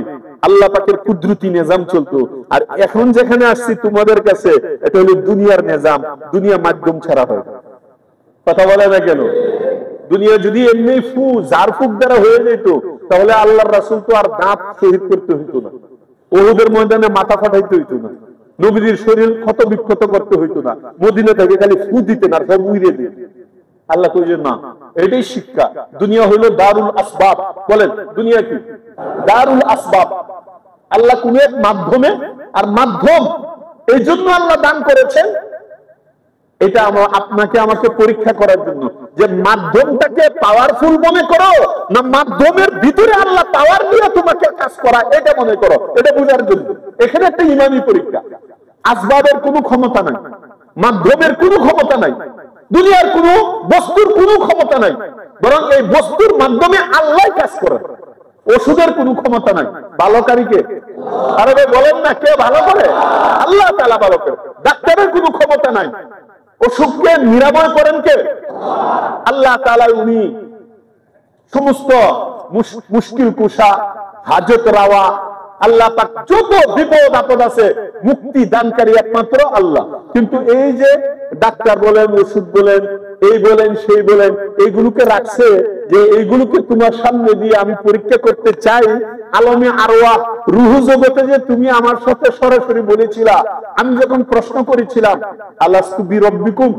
আল্লাহ পাকের কুদরতি নিজাম চলতো। আর এখন যেখানে আসছি তোমাদের কাছে, এটা হলো দুনিয়ার নিজাম, দুনিয়া মাধ্যম ছাড়া হয়। কথা বলে না কেন? দুনিয়া যদি এমনি ঝাড়ফুঁক দ্বারা হয়ে যেত, তাহলে আল্লাহর রাসূল তো আর দাঁত শহীদ করতে হইতো না, উহুদের ময়দানে মাথা ফাটাইতে হইতো না, নবীর শরীর ক্ষত বিক্ষত করতে হইতো না, মদিনা থেকে খালি ফু দিতেন আর সব উড়িয়ে দিতেন। আল্লাহ কইলেন না, এটাই শিক্ষা। দুনিয়া হইল দারুল আসবাব। বলেন দুনিয়া কি? দারুল আসবাব। আল্লাহ কোন এক মাধ্যমে, আর মাধ্যম এই জন্য আল্লাহ দান করেছেন, এটা আপনাকে আমাকে পরীক্ষা করার জন্য, যে মাধ্যমটাকে পাওয়ারফুল মনে করো না মাধ্যমের ভিতরে আল্লাহ পাওয়ার দিয়ে তোমাকে কাজ করা এটা মনে করো, এটা বোঝার জন্য। এখানে একটা ইমানি পরীক্ষা। আসবাবের কোনো ক্ষমতা নাই, মাধ্যমের কোনো ক্ষমতা নাই, দুনিয়ার কোনো বস্তুর কোনো ক্ষমতা নাই, বরং এই বস্তুর মাধ্যমে আল্লাহ কাজ করেন। ওষুধের কোনো ক্ষমতা নাই। ভালোকারীকে আরে বলেন না, কে ভালো করে? আল্লাহ তাআলা ভালো করে। ডাক্তারের কোনো ক্ষমতা নাই। অসুখকে নিরাময় করেন কে? আল্লাহ তাআলা। উনি সমস্ত মুশকিল কুশা, হাজত রাওয়া, আল্লাহ পাক যত বিপদ আপদ আছে মুক্তি দানকারী একমাত্র আল্লাহ। কিন্তু এই যে ডাক্তার বলেন, ওষুধ বলেন, এই বলেন, সেই বলেন, এইগুলোকে রাখছে যে এইগুলোকে তোমার সামনে দিয়ে আমি পরীক্ষা করতে চাই। আলমে আরওয়াহ রূহ জগতে যে তুমি আমার সাথে সরাসরি বলেছিলা, আমি যখন প্রশ্ন করেছিলাম আলাস্তু বিরব্বিকুম,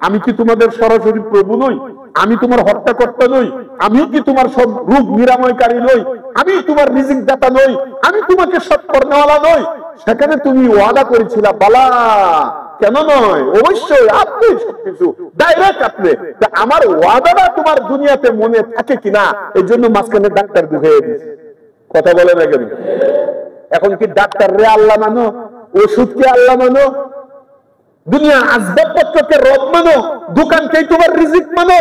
আমি কি তোমাদের সরাসরি প্রভু নই? আমি তোমার হত্যাকর্তা নই? আমি কি তোমার সব রোগ নিরাময়কারী নই? আমি তোমার রিজিক দাতা নই? আমি তোমাকে সব করনেওয়ালা নই? সেখানে তুমি ওয়াদা করেছিলা, বালা কেন নয়, অবশ্যই আপনি সবকিছু ডাইরেক্ট আপনি। আমার ওয়াদাটা তোমার দুনিয়াতে মনে থাকে কিনা, এই জন্য মাঝখানে ডাক্তার ঢুকিয়ে দিয়েছে। কথা বলে না কেন? এখন কি ডাক্তার রে আল্লাহ মানো, ওষুধকে আল্লাহ মানো, দুনিয়ার আসবাবপত্রকে রব মানো, দোকানকেই তোমার রিজিক মানো,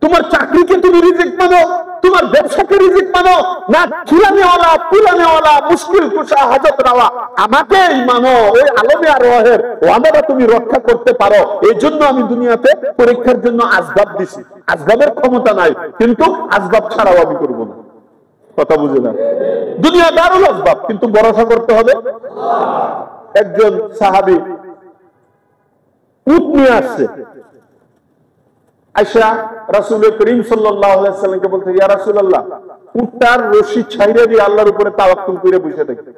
তোমার চাকরিকে তুমি রিজিক মানো, তোমার ব্যবসাকে রিজিক মানো, না খিলানেওয়ালা পুলানেওয়ালা মুশকিল কুশা হাজত রাওয়া আমাকেই মানো। ওই আলমে আরওয়াহের ওয়াদাটা তুমি রক্ষা করতে পারো, এই জন্য আমি দুনিয়াতে পরীক্ষার জন্য আসবাব দিছি। আসবাবের ক্ষমতা নাই, কিন্তু আসবাব ছাড়াও আমি করবো না। কথা বুঝে না? দুনিয়া দারুল আসবাব, কিন্তু ভরসা করতে হবে। একজন সাহাবী উট নিয়ে আসছে, আয়েশা রাসূল করিম সাল্লাল্লাহু আলাইহি সাল্লামকে বলতে, ইয়া রাসূলুল্লাহ, উটটার রশি ছাইরে দিয়ে আল্লাহর উপরে তাওয়াক্কুল করে বসে থাকে।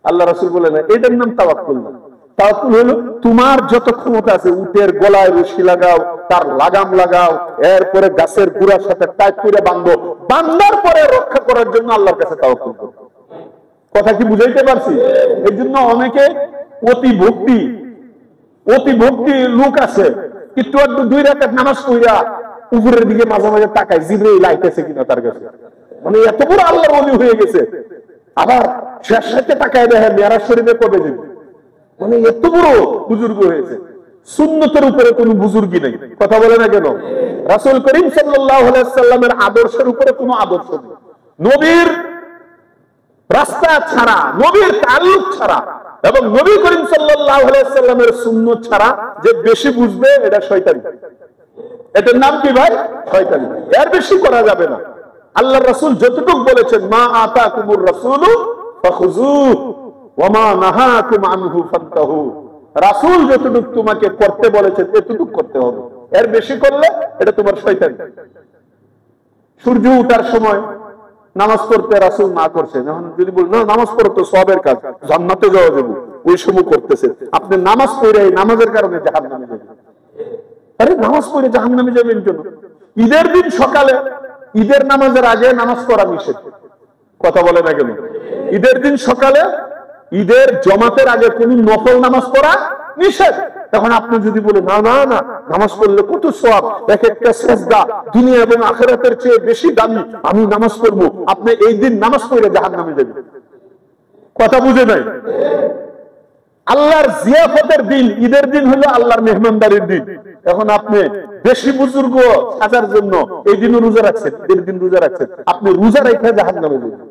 আল্লাহ রাসূল বলেন, এটার নাম তাওয়াক্কুল না। তাওয়াক্কুল হলো তোমার যত ক্ষমতা আছে উটের গলায় রশি লাগাও, তার লাগাম লাগাও, এরপরে গাছের গুড়ার সাথে টাইট করে বাঁধো, বাঁধার পরে রক্ষা করার জন্য আল্লাহর কাছে তাওয়াক্কুল করো। কথা কি বুঝাইতে পারছি? এই জন্য অনেকে অতি ভক্তি লোক আছে, একটু একটু 2 রাকাত নামাজ পড়া উপরের দিকে মাঝে মাঝে তাকায় জিবরাইল আইতেছে কিনা তার কাছে, মানে এত বড় আল্লাহর ওলি হয়ে গেছে। আবার শেষ সাথে তাকায় দেখে মেরাজ শরীফে কবে যাবে, মানে এত বড় বুজুর্গ হয়েছে। সুন্নতের উপরে কোনো বুজুর্গি নেই। কথা বলে না কেন? রাসূল করিম সাল্লাল্লাহু আলাইহি সাল্লামের আদর্শের উপরে কোনো আদর্শ নেই। নবীর রাস্তা ছাড়া, নবীর তাআল্লুক ছাড়া এবং নবী করিম সাল্লাল্লাহু আলাইহি সাল্লামের সুন্নাত ছাড়া যে বেশি বুঝবে, এটা শয়তানি। এটার নাম কি ভাই? শয়তানি। এর বেশি করা যাবে না। আল্লাহর রাসূল যতটুকু বলেছেন, মা আতাকুমুর রাসূলু ফাখুযুহু ওয়া মা নাহাকুম আনহু ফান্তাহু, রাসূল যতটুকু তোমাকে করতে বলেছেন এতটুকু করতে হবে, এর বেশি করলে এটা তোমার শয়তানি। সূর্য ওঠার সময় নামাজ পড়তে রাসূল না করছেন, এখন যদি বল না নামাজ পড়ো তো সওয়াবের কাজ, জান্নাতে যাওয়া যাবে, ওই সময় করতেছে, আপনি নামাজ পড়ে নামাজের কারণে জাহান্নামে যাবেন। আরে নামাজ পড়ে জাহান্নামে যাবেন কেন? ঈদের দিন সকালে, ঈদের নামাজের আগে নামাজ পড়া নিষেধ। কথা বলে না কেন? ঈদের দিন সকালে, ঈদের জমাতের আগে কোন নফল নামাজ পড়া নিষেধ। তখন আপনি যদি বলেন না না না নামাজ পড়লে কত সওয়াব, এক একটা সিজদা দুনিয়া এবং আখিরাতের চেয়ে বেশি দামি, আমি নামাজ পড়বো, আপনি এই দিন নামাজ পড়ে জাহান্নামে যাবেন। কথা বুঝে নাই? আল্লাহর জিয়াফতের দিন, ঈদের দিন হলো আল্লাহর মেহমানদারির দিন। এখন আপনি বেশি বুজুর্গ সাজার জন্য এই দিনও রোজা রাখছেন, ঈদের দিন রোজা রাখছেন, আপনি রোজা রেখে জাহান্নামে যাবেন।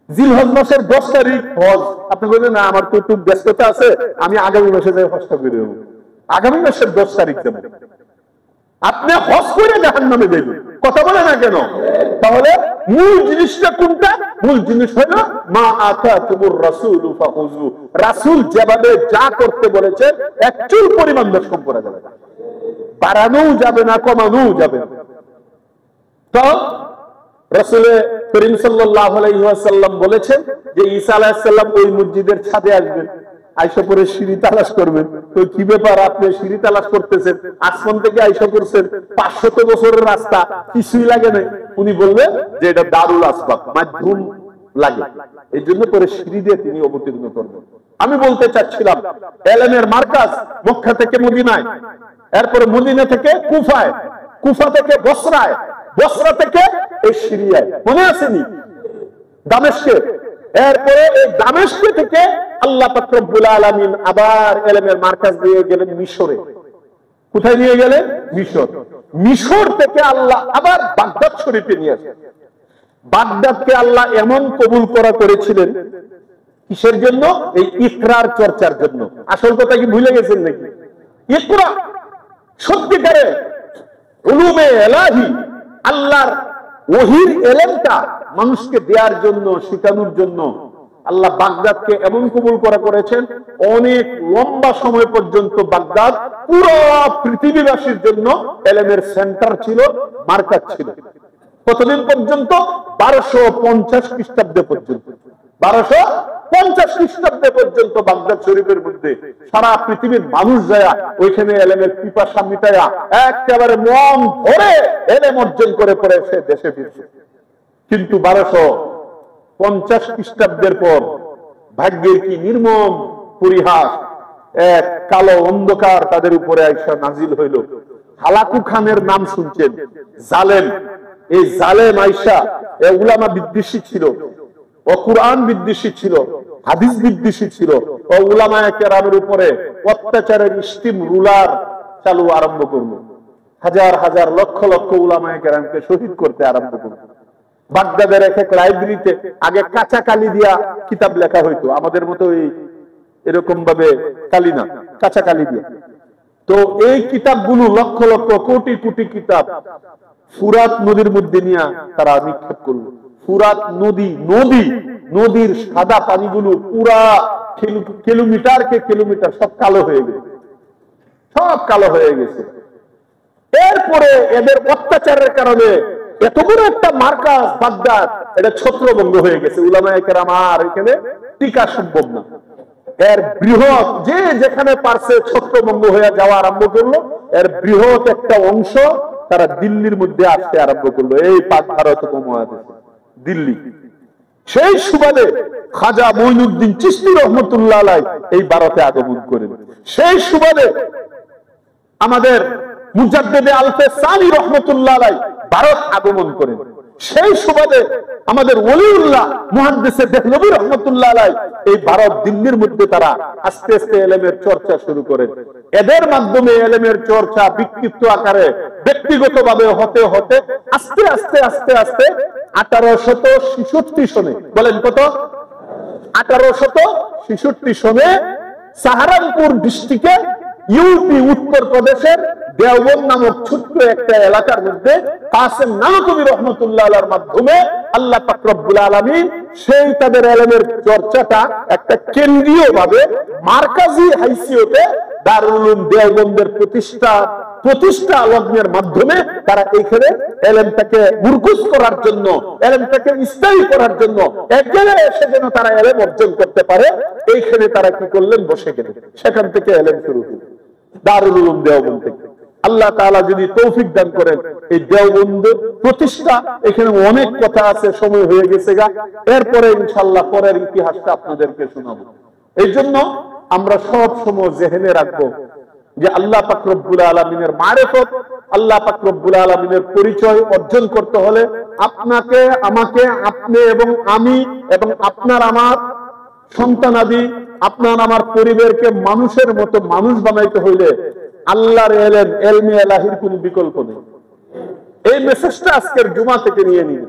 জিলহজ মাসের 10 তারিখ হজ, আপনি বলেন না আমার তো একটু ব্যস্ততা আছে, আমি আগামী মাসে যাই হজটা করে নেব, আগামী মাসের 10 তারিখ যাবেন, আপনি হজ করে জাহান্নামে যাবেন। কথা বলে না কেন? তাহলে মূল জিনিসটা কোনটা? মূল জিনিস হলো মা আতাকুমুর রাসূলু ফাখুযু, রাসূল যেভাবে যা করতে বলেছে এক চুল পরিমাণ দর্শন করা যাবে না, বাড়ানো যাবে না, কমানো যাবে না। তো রাসূল করিম সাল্লাল্লাহু আলাইহি ওয়াসাল্লাম বলেছেন যে ঈসা আলাইহিস সালাম ওই মসজিদের ছাদে আসবেন, আয়েশা পরে সিঁড়ি তালাশ করবেন। তো কি ব্যাপার, আপনি সিঁড়ি তালাশ করতেছেন, আসমান থেকে আয়েশা করছেন, 500 বছরের রাস্তা, কিছুই লাগে না। উনি বললেন যে এটা দারুল আসবাব, মাধ্যম লাগে, এই জন্য পরে সিঁড়ি দিয়ে তিনি অবতীর্ণ করবেন। আমি বলতে চাচ্ছিলাম ইলমের মার্কাজ মক্কা থেকে মদিনায়, এরপরে মদিনা থেকে কুফায়, কুফা থেকে বসরায়, বসরা থেকে এই সিরিয়ায়, মনে আসেনি দামেস্কে, এরপরে এই দামেস্কে থেকে আল্লাহ পাক রব্বুল আলামিন আবার ইলমের মার্কাজ দিয়ে গেলেন মিশরে। কোথায় নিয়ে গেলেন? মিশর। মিশর থেকে আল্লাহ আবার বাগদাদ শরীফে নিয়ে আসেন। বাগদাদকে আল্লাহ এমন কবুল করেছিলেন কিসের জন্য? এই ইকরার চর্চার জন্য। আসল কথা কি ভুলে গেছেন নাকি? ইকরা সত্যিকারে উলুমে ইলাহি, আল্লাহর ওহীর ইলমটা মানুষকে দেওয়ার জন্য, শেখানোর জন্য আল্লাহ বাগদাদকে এমন কবুল করেছেন। অনেক লম্বা সময় পর্যন্ত বাগদাদ পুরো পৃথিবীবাসীর জন্য ইলমের সেন্টার ছিল, মার্কাজ ছিল। কতদিন পর্যন্ত? 1250 খ্রিস্টাব্দে পর্যন্ত। 1250 খ্রিস্টাব্দে পর্যন্ত বাগদাদ শরীফের মধ্যে সারা পৃথিবীর মানুষ যায় ওইখানে ইলমের পিপাসা মিটায়া একেবারে মন ভরে ইলম অর্জন করে পরে সে দেশে ফিরছে। কিন্তু 1250 খ্রিস্টাব্দের পর ভাগ্যের কি নির্মম পরিহাস, এক কালো অন্ধকার তাদের উপরে আইসা নাজিল হইল। হালাকু খানের নাম শুনছেন, জালেম। এই জালেম আইসা উলামা বিদ্বেষী ছিল, ও কুরআন বিদ্বেষী ছিল, হাদিস বিদ্বেষী ছিল, ও উলামায়ে কেরামের উপরে অত্যাচারের স্টিম রুলার চালু আরম্ভ করলো। হাজার হাজার লক্ষ লক্ষ উলামায়ে কেরামকে শহীদ করতে আরম্ভ করলো। বাগদাদের এক এক লাইব্রেরিতে আগে কাঁচা কালি দিয়া কিতাব লেখা হইতো, আমাদের মতো এরকম ভাবে কালি না, কাঁচা কালি দিয়া। তো এই কিতাবগুলো লক্ষ লক্ষ কোটি কোটি কিতাব ফুরাত নদীর মধ্যে নিয়ে তারা নিক্ষেপ করলো। ফুরাত নদীর সাদা পানিগুলো পুরা কিলোমিটারকে কিলোমিটার সব কালো হয়ে গেছে, সব কালো হয়ে গেছে। এরপরে এদের অত্যাচারের কারণে এত বড় একটা মার্কাজ বাগদাদ, এটা ছত্রভঙ্গ হয়ে গেছে। উলামায়ে কেরাম আর এখানে টিকা সম্ভব না। এর বৃহৎ যে যেখানে পারছে ছত্রভঙ্গ হয়ে যাওয়া আরম্ভ করলো। এর বৃহৎ একটা অংশ তারা দিল্লির মধ্যে আসতে আরম্ভ করলো, এই পাক ভারত উপমহাদেশে দিল্লি। সেই সুবাদে খাজা মঈনুদ্দিন চিশতি রহমতুল্লাহ আলাইহি এই ভারতে আগমন করেন। সেই সুবাদে আমাদের মুজাদ্দিদে আলফে সানি রহমতুল্লাহ আলাইহি ভারত আগমন করেন। সেই সুবাদে আমাদের ওলিউল্লাহ মুহাদ্দিসে দেহলভী রহমতুল্লাহ আলাইহি এই ভারত দিল্লির মধ্যে তারা আস্তে আস্তে ইলমের চর্চা শুরু করেন। এদের মাধ্যমে ইলমের চর্চা বিক্ষিপ্ত আকারে ব্যক্তিগতভাবে হতে হতে আস্তে আস্তে আস্তে আস্তে 1866 সনে, বলেন কত? 1866 সনে সাহারানপুর ডিস্ট্রিক্টে ইউপি উত্তর প্রদেশের দেওবন্দ নামক ছোট্ট একটা এলাকার মধ্যে কাসেম নানতুবি রহমতুল্লাহ আলাইহির মাধ্যমে আল্লাহ পাক রব্বুল আলামিন সেই তাদের ইলমের চর্চাটা একটা কেন্দ্রীয় ভাবে মার্কাজি হাইসিয়তে দারুল উলুম দেওবন্দের প্রতিষ্ঠা লগ্নের মাধ্যমে তারা এইখানে ইলমটাকে মুরকুজ করার জন্য, ইলমটাকে স্থায়ী করার জন্য একেবারে এসে যেন তারা ইলম অর্জন করতে পারে, এইখানে তারা কি করলেন? বসে গেলেন। সেখান থেকে ইলম শুরু হলো দারুল উলুম দেওবন্দ থেকে। আল্লাহ তাআলা যদি তৌফিক দান করেন এই দেওবন্দ প্রতিষ্ঠা, এখানে অনেক কথা আছে, সময় হয়ে গেছে গা। এরপরে ইনশাআল্লাহ পরের ইতিহাসটা আপনাদেরকে শোনাবো। এই জন্য আমরা সব সময় জেহেনে রাখবো যে আল্লাহ পাক রব্বুল আলামিনের মারিফত, আল্লাহ পাক রব্বুল আলামিনের পরিচয় অর্জন করতে হলে আপনাকে, আমাকে, আপনি এবং আমি এবং আপনার আমার সন্তানাদি, আপনার আমার পরিবারকে মানুষের মতো মানুষ বানাইতে হইলে আল্লাহর ইলম, ইলমে ইলাহির কোনো বিকল্প নেই। এই মেসেজটা আজকের জুমা থেকে নিয়ে নিন।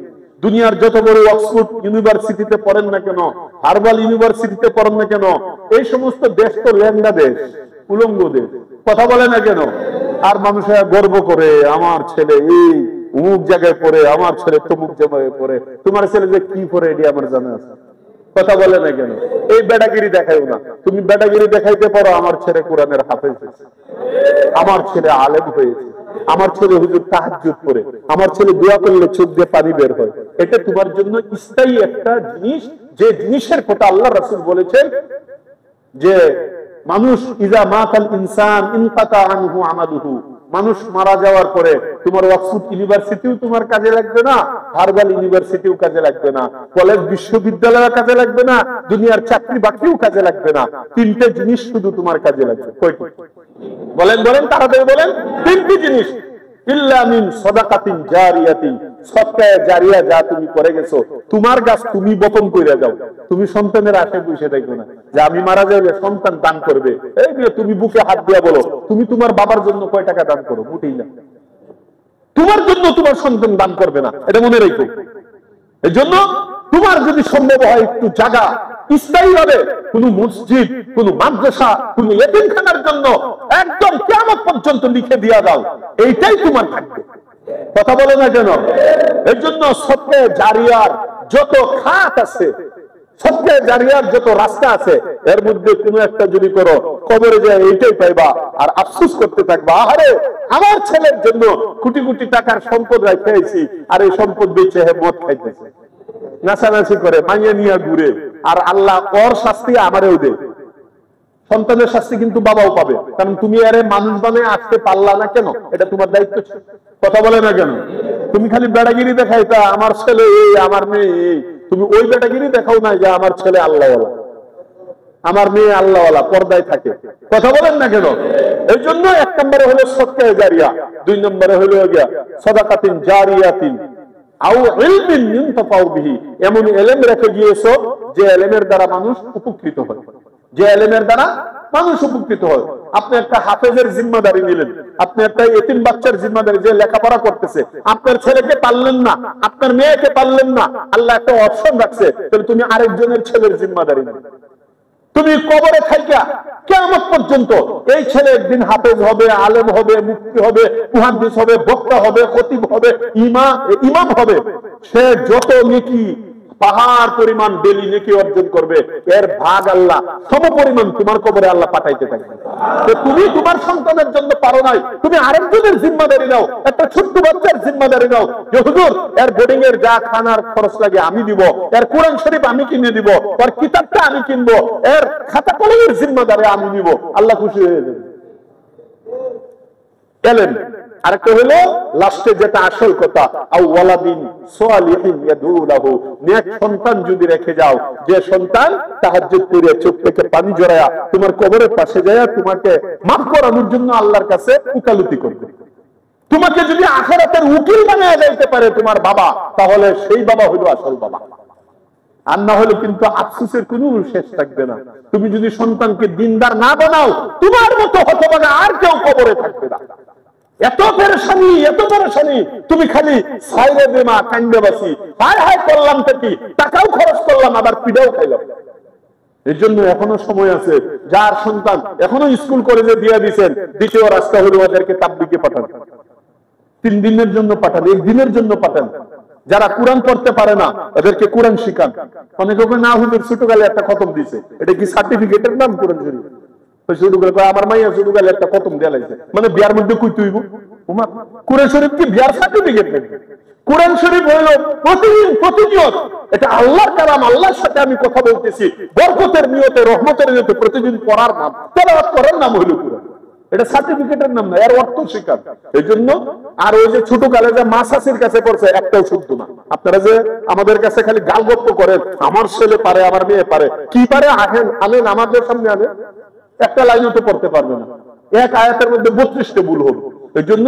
দুনিয়ার যত বড় অক্সফোর্ড ইউনিভার্সিটিতে পড়েন না কেন, হার্ভার্ড ইউনিভার্সিটিতে পড়েন না কেন, এই সমস্ত দেশ তো ল্যাংড়া দেশ, উলঙ্গ দেশ, কথা বলে না কেন? আর মানুষেরা গর্ব করে আমার ছেলে এই অমুক জায়গায় পড়ে, আমার ছেলে তমুক জায়গায় পড়ে। তোমার ছেলে যে কি পড়ে এটি আমার জানা আছে, কথা বলে না কেন? এই বেটাগিরি দেখাইও না। তুমি বেটাগিরি দেখাইতে পারো আমার ছেলে কোরআনের হাফেজ হয়েছে, আমার ছেলে আলেম হয়েছে, আমার ছেলে হুজুর তাহাজ্জুদ পড়ে, আমার ছেলে দোয়া করলে চোখ দিয়ে পানি বের হয়। এটা তোমার জন্য স্থায়ী একটা জিনিস, যে জিনিসের কথা আল্লাহ রাসূল বলেছেন যে মানুষ ইজা মাতাল ইনসান ইনকাতা আনহু আমালুহু, মানুষ মারা যাওয়ার পরে তোমার অক্সফোর্ড ইউনিভার্সিটিও তোমার কাজে লাগবে না, হার্ভার্ড ইউনিভার্সিটিও কাজে লাগবে না, কলেজ বিশ্ববিদ্যালয় কাজে লাগবে না, দুনিয়ার চাকরি বাকরিও কাজে লাগবে না। তিনটে জিনিস শুধু তোমার কাজে লাগবে। কয়টি? বলেন বলেন, তাড়াতাড়ি বলেন। তিনটি জিনিস। ইল্লা মিন সাদাকাতিন জারিয়াতিন, সদকা জারিয়া যা তুমি করে গেছো, তোমার গাছ তুমি বপন কইরা যাও। তুমি সন্তানের আশায় বসে থাকো না যে আমি মারা যাবে সন্তান দান করবে। এই যে তুমি বুকে হাত দিয়া বলো তুমি তোমার বাবার জন্য কয় টাকা দান করো? মোটেই না। তোমার জন্য তোমার সন্তান দান করবে না, এটা মনে রেখো। এই জন্য তোমার যদি সম্ভব হয় একটু জায়গা স্থায়ী ভাবে কোন মসজিদ, কোন মাদ্রাসা, কোন এতিমখানার জন্য একদম কিয়ামত পর্যন্ত লিখে দিয়া দাও, এইটাই তোমার থাকবে। কথা বলে না কেন? এর জন্য সদকা জারিয়ার যত খাত আছে, সদকা জারিয়ার যত রাস্তা আছে, এর মধ্যে কোনো একটা যদি করো, কবরে যায় এইটাই পাইবা, আর আফসোস করতে থাকবা, আরে আমার ছেলের জন্য কোটি কোটি টাকার সম্পদ রাখাইছি, আর এই সম্পদ বেচে মদ খাইতেছে, নাচানাচি করে, মাইয়া নিয়ে ঘুরে, আর আল্লাহ ওর শাস্তি আমারেও দেয়। সন্তানের শাস্তি কিন্তু বাবাও পাবে, কারণ তুমি আরে মানুষ বানায় আসতে পারলা না কেন, এটা তোমার দায়িত্ব ছিল। কথা বলে না কেন? তুমি খালি বেড়াগিরি দেখাইতা, আমার ছেলে এই, আমার মেয়ে এই, তুমি ওই বেড়াগিরি দেখাও না যে আমার ছেলে আল্লাহওয়ালা, আমার মেয়ে আল্লাহওয়ালা, পর্দায় থাকে। কথা বলেন না কেন? এই জন্য 1 নম্বরে হলো সদকা জারিয়া, 2 নম্বরে হলো সাদাকাতিন জারিয়াতিন আও ইলমিন ইনতাফাউ বিহি, এমন ইলম রেখে গিয়েছো যে ইলমের দ্বারা মানুষ উপকৃত হয়, যে ইলমের দ্বারা মানুষ উপকৃত হয়। আপনি একটা হাফেজের জিম্মাদারি নিলেন, আপনি একটা এতিম বাচ্চার জিম্মাদারি, যে লেখাপড়া করতেছে, আপনার ছেলেকে পারলেন না, আপনার মেয়েকে পারলেন না, আল্লাহ একটা অপশন রাখছে, তাহলে তুমি আরেকজনের ছেলের জিম্মাদারি নিলে, তুমি কবরে থাইকা কিয়ামত পর্যন্ত এই ছেলে একদিন হাফেজ হবে, আলেম হবে, মুফতি হবে, মুহাদ্দিস হবে, বক্তা হবে, খতিব হবে, ইমাম হবে, সে যত নেকি পাহাড় পরিমাণ ডেলি নেকি অর্জন করবে, এর ভাগ আল্লাহ সমপরিমাণ তোমার কবরে আল্লাহ পাঠাইতে থাকবে। তো তুমি তোমার সন্তানের জন্য পারো নাই, তুমি আরেকজনের জিম্মাদারি নাও, একটা ছোট্ট বাচ্চার জিম্মাদারি নাও, যে হুজুর এর বোর্ডিং এর যা খানার খরচ লাগে আমি দিব, এর কোরআন শরীফ আমি কিনে দিব, ওর কিতাবটা আমি কিনবো, এর খাতা কলমের জিম্মাদারি আমি নিব, আল্লাহ খুশি হয়ে যাবে। এলেন আরেকটা হলো লাস্টে যেটা আসল কথা, আও ওয়ালাদিন সালিহিন ইয়াদুলাহু, নেক সন্তান যদি রেখে যাও, যে সন্তান তাহাজ্জুদ করে চোখ থেকে পানি ঝরায়া তোমার কবরের পাশে যায় তোমাকে মাফ করানোর জন্য আল্লাহর কাছে উকালতি করবে। তোমাকে যদি আখিরাতের উকিল বানায় যাইতে পারে তোমার বাবা, তাহলে সেই বাবা হলো আসল বাবা। আর না হলে কিন্তু আফসোসের কোনো শেষ থাকবে না। তুমি যদি সন্তানকে দিনদার না বানাও, তোমার মতো হতভাগা আর কেউ কবরে থাকবে না। এত পেরেশানি, এত পেরেশানি, তুমি খালি সাইরে বেমা কান্দে বাসি, হায় হায় করলাম তো কি, টাকাও খরচ করলাম, আবার পিঠাও খাইলাম। এর জন্য এখনো সময় আছে, যার সন্তান এখনো স্কুল কলেজে দিয়ে দিচ্ছেন, দ্বিতীয় রাস্তা হলো ওদেরকে তাবলিগে পাঠান, 3 দিনের জন্য পাঠান, 1 দিনের জন্য পাঠান। যারা কোরআন পড়তে পারে না ওদেরকে কোরআন শিখান। অনেকে না হুজুর ছোটকালে একটা খতম দিছে, এটা কি সার্টিফিকেটের নাম কোরআন শরীফ? আমার মাইয়া ছোটকালে একটা খতম দেয়া লাগছে, মানে বিয়ার মধ্যে কই তুইব কোরআন শরীফ কি বিয়ার সার্টিফিকেট নাকি? কোরআন শরীফ হইল প্রতিদিন প্রতিনিয়ত, এটা আল্লাহর কালাম, আল্লাহর সাথে আমি কথা বলতেছি, বরকতের নিয়তে, রহমতের নিয়তে প্রতিদিন পড়ার নাম, তেলাওয়াত করার নাম হইল কোরআন। এটা সার্টিফিকেটের নাম না, এর অর্থ শিখান। এই জন্য আর ওই যে ছোটকালে যে মাসাসির কাছে পড়ছে একটাও শুদ্ধ না। আপনারা যে আমাদের কাছে খালি গালগপ্প করেন, আমার ছেলে পারে, আমার মেয়ে পারে, কি পারে আনেন আমাদের সামনে, আনেন, একটা লাইনও তো পড়তে পারবে না, এক আয়াতের মধ্যে 32টা ভুল হলো। এই জন্য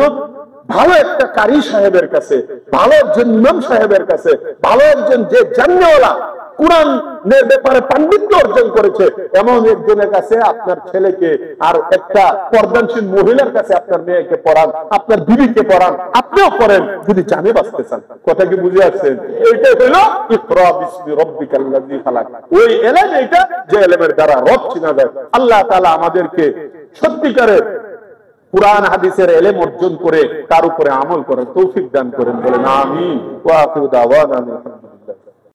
ভালো একটা কারি সাহেবের কাছে, ভালো একজন ইমাম সাহেবের কাছে, ভালো একজন যে জানেওয়ালা, কোরআনের ব্যাপারে পাণ্ডিত্য অর্জন করেছে, এমন একজনের কাছে আপনার ছেলেকে, আর একটা পর্দানশীল মহিলার কাছে আপনার মেয়েকে পড়ান, আপনার বিবিকে পড়ান, আপনিও পড়েন, যদি জানে বাঁচতে চান। কথা কি বুঝে আসছেন? এইটাই হলো ইকরা বিসমি রাব্বিকাল্লাযী খালাক, ওই এলেম এইটা যে এলেমের দ্বারা রব চিনা যায়। আল্লাহ তাআলা আমাদেরকে সত্যিকারের কুরআন হাদিসের ইলম অর্জন করে তার উপরে আমল করার তৌফিক দান করেন, বলেন আমিন। ওয়া আখিরু দাওয়ানা।